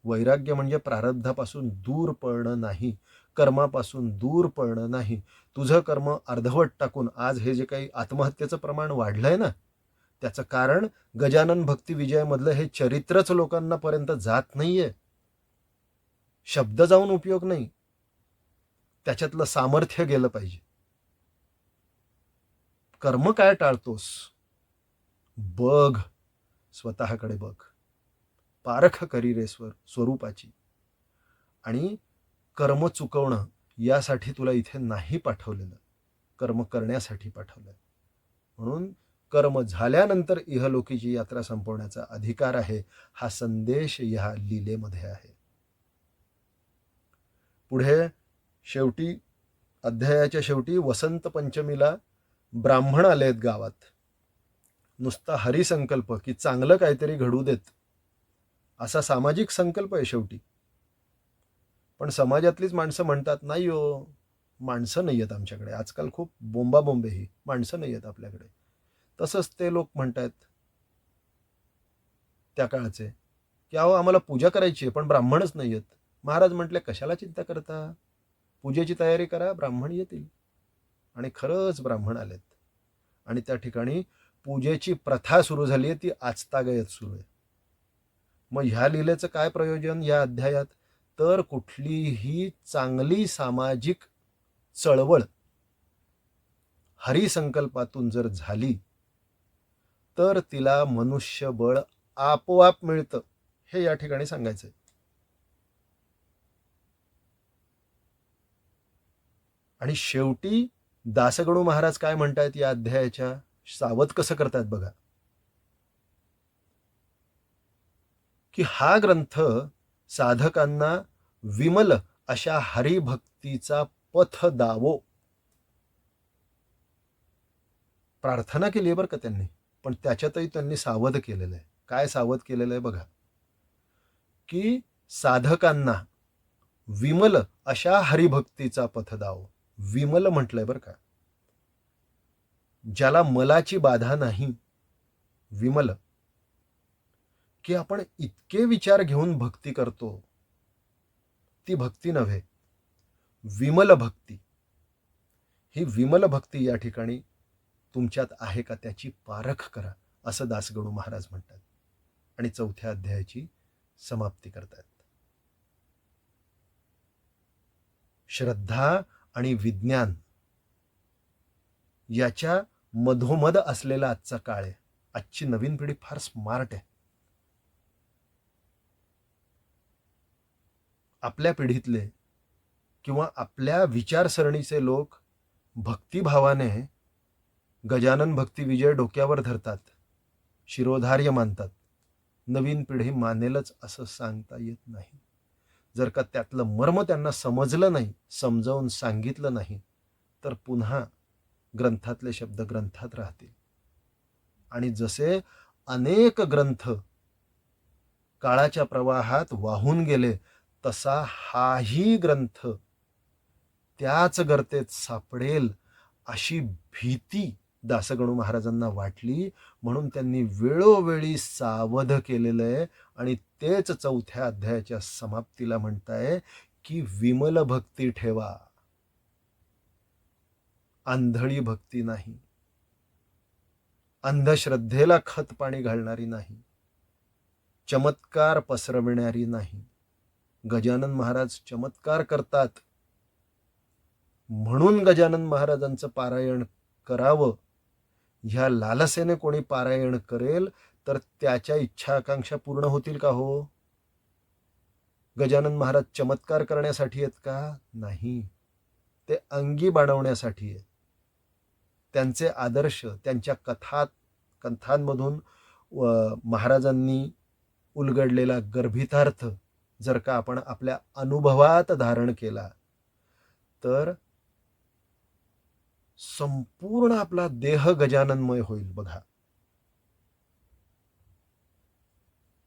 वैराग्य म्हणजे प्रारब्धापासून दूर पळणं नाही, कर्मापासून दूर पळणं नाही. तुझं कर्म अर्धवट टाकून आज हे जे काही आत्महत्येचं प्रमाण वाढलंय ना, त्याचं कारण गजानन भक्ती विजयमधलं हे चरित्रच लोकांना पर्यंत जात नाहीये. शब्द जाऊन उपयोग नाही, त्याच्यातलं सामर्थ्य गेलं पाहिजे. कर्म काय टाळतोस? बघ, स्वतःकडे बघ, पारख करी रे स्वरूपाची. आणि कर्म चुकवणं यासाठी तुला इथे नाही पाठवलेलं, कर्म करण्यासाठी पाठवलं. म्हणून कर्म झाल्यानंतर इहलोकीची यात्रा संपवण्याचा अधिकार आहे. हा संदेश ह्या लीलेमध्ये आहे. पुढे शेवटी अध्यायाच्या शेवटी वसंत पंचमीला ब्राह्मण आलेत गावात. नुसता हरिसंकल्प की चांगलं काहीतरी घडू देत असा सामाजिक संकल्प आहे शेवटी. पण समाजातलीच माणसं म्हणतात नाही हो, माणसं नाही आहेत आमच्याकडे. आजकाल खूप बोंबाबोंबे ही माणसं नाही आहेत आपल्याकडे. तसंच ते लोक म्हणतात त्या काळचे की अहो आम्हाला पूजा करायची आहे पण ब्राह्मणच नाही आहेत. महाराज म्हटले कशाला चिंता करता, पूजेची तयारी करा, ब्राह्मण येतील. आणि खरंच ब्राह्मण आलेत. आणि त्या ठिकाणी पूजेची प्रथा सुरू झाली आहे, ती आजतागयत सुरू आहे. मग ह्या लीलेचं काय प्रयोजन या अध्यायात? तर कुठलीही चांगली सामाजिक चळवळ हरिसंकल्पातून जर झाली तर तिला मनुष्यबळ आपोआप मिळतं, हे या ठिकाणी सांगायचंय. आणि शेवटी दासगणू महाराज काय म्हणतात या अध्यायाच्या, सावध कसं करतात बघा, की हा ग्रंथ साधकांना विमल अशा हरिभक्तीचा पथ दावो. प्रार्थना केली आहे बरं का त्यांनी, पण त्याच्यातही त्यांनी सावध केलेलं आहे. काय सावध केलेलं आहे बघा, की साधकांना विमल अशा हरिभक्तीचा पथ दावो. विमल म्हटलंय बरं का, ज्याला मलाची बाधा नाही. विमल की आपण इतके विचार घेऊन भक्ती करतो, ती भक्ती नव्हे, विमल भक्ती. ही विमल भक्ती या ठिकाणी तुमच्यात आहे का त्याची पारख करा, असं दासगणू महाराज म्हणतात. आणि 4थ्या अध्यायाची समाप्ती करतात. श्रद्धा आणि विज्ञान याच्या मधोमध असलेला आजचा काळ आहे. आजची नवीन पिढी फार स्मार्ट आहे. आपल्या पिढीतले किंवा आपल्या विचारसरणीचे लोक भक्तिभावाने गजानन भक्ती विजय डोक्यावर धरतात, शिरोधार्य मानतात. नवीन पिढी मानेलच असं सांगता येत नाही. जर का त्यातलं मर्म त्यांना समजलं नाही, समजावून सांगितलं नाही, तर पुन्हा ग्रंथातले शब्द ग्रंथात राहतील. आणि जसे अनेक ग्रंथ काळाच्या प्रवाहात वाहून गेले, तसा हाही ग्रंथ त्याच गर्तेत सापडेल अशी भीती दासगणू महाराजांना वाटली. म्हणून त्यांनी वेळोवेळी सावध केलेलं आहे. आणि तेच 4थ्या अध्यायाच्या समाप्तीला म्हणताय की विमल भक्ती ठेवा, आंधळी भक्ती नाही, अंधश्रद्धेला खत पाणी घालणारी नाही, चमत्कार पसरविणारी नाही. गजानन महाराज चमत्कार करतात, म्हणून गजानन महाराजांचं पारायण करावं ह्या लालसेने कोणी पारायण करेल तर त्याच्या इच्छा आकांक्षा पूर्ण होतील का हो? गजानन महाराज चमत्कार करण्यासाठी आहेत का? नाही, ते अंगी बाणवण्यासाठी आहे. त्यांचे आदर्श, त्यांच्या कथांमधून महाराजांनी उलगडलेला गर्भितार्थ जर का आपण आपल्या अनुभवात धारण केला तर संपूर्ण आपला देह गजाननमय होईल. बघा,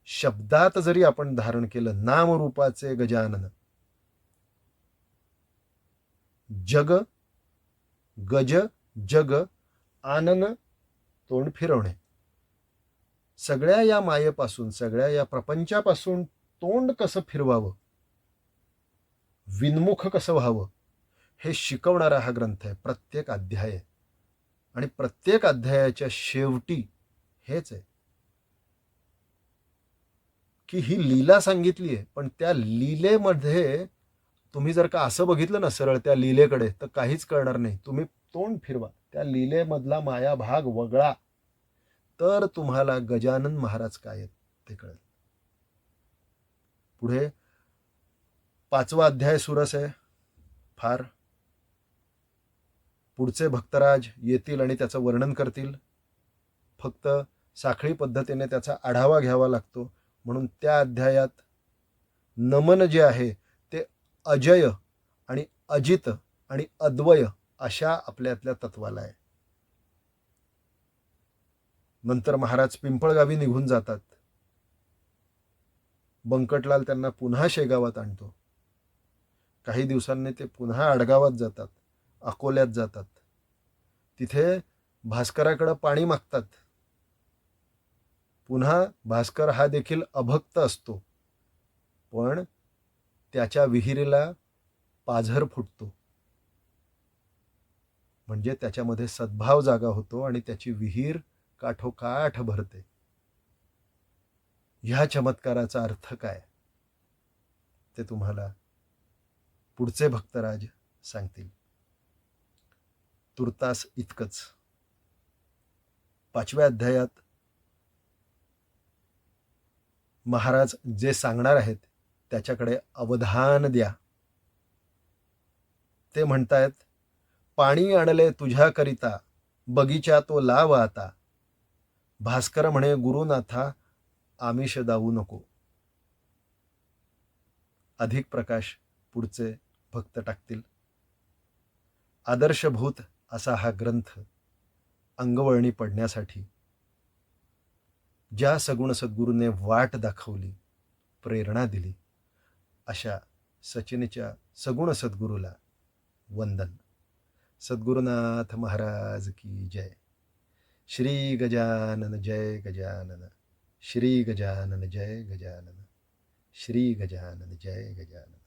शब्दात जरी आपण धारण केलं, नामरूपाचे गजानन, जग गज जग आनन तोंड फिरवणे, सगळ्या या मायेपासून, सगळ्या या प्रपंचापासून तोंड कसं फिरवावं, विन्मुख कसं व्हावं, हे शिकवणारा हा ग्रंथ आहे. प्रत्येक अध्याय आहे. आणि प्रत्येक अध्यायाच्या शेवटी हेच आहे की ही लीला सांगितली आहे, पण त्या लीलेमध्ये तुम्ही जर का असं बघितलं ना सरळ त्या लीलेकडे, तर काहीच कळणार नाही. तुम्ही तोंड फिरवा, त्या लीलेमधला माया भाग वगळा, तर तुम्हाला गजानन महाराज काय आहेत ते कळेल. पुढे 5वा अध्याय सुरस आहे फार. पुढचे भक्तराज येतील आणि त्याचं वर्णन करतील. फक्त साखळी पद्धतीने त्याचा आढावा घ्यावा लागतो. म्हणून त्या अध्यायात नमन जे आहे ते अजय आणि अजित आणि अद्वय अशा आपल्यातल्या तत्वाला आहे. नंतर महाराज पिंपळगावी निघून जातात. बंकटलाल त्यांना पुन्हा शेगावात आणतो. काही दिवसांनी ते पुन्हा आडगावात जातात, अकोल्यात जातात. तिथे भास्कराकडे पाणी मागतात. पुन्हा भास्कर हा देखील अभक्त असतो, पण त्याच्या विहिरीला पाझर फुटतो. म्हणजे त्याच्यामध्ये सद्भाव जागा होतो आणि त्याची विहीर काठोकाठ भरते. ह्या चमत्काराचा अर्थ काय ते तुम्हाला पुढचे भक्तराज सांगतील. तुर्तास इतकंच. 5व्या अध्यायात महाराज जे सांगणार आहेत त्याच्याकडे अवधान द्या. ते म्हणतायत, पाणी आणले तुझ्याकरिता, बगीचा तो लाव आता. भास्कर म्हणे गुरुनाथा, आमिष दावू नको. अधिक प्रकाश पुढचे भक्त टाकतील. आदर्शभूत असा हा ग्रंथ अंगवळणी पडण्यासाठी ज्या सगुण सद्गुरूने वाट दाखवली, प्रेरणा दिली, अशा सचिनच्या सगुण सद्गुरूला वंदन. सद्गुरुनाथ महाराज की जय. श्री गजानन जय गजानन. श्री गजानन जय गजानन. श्री गजानन जय गजानन.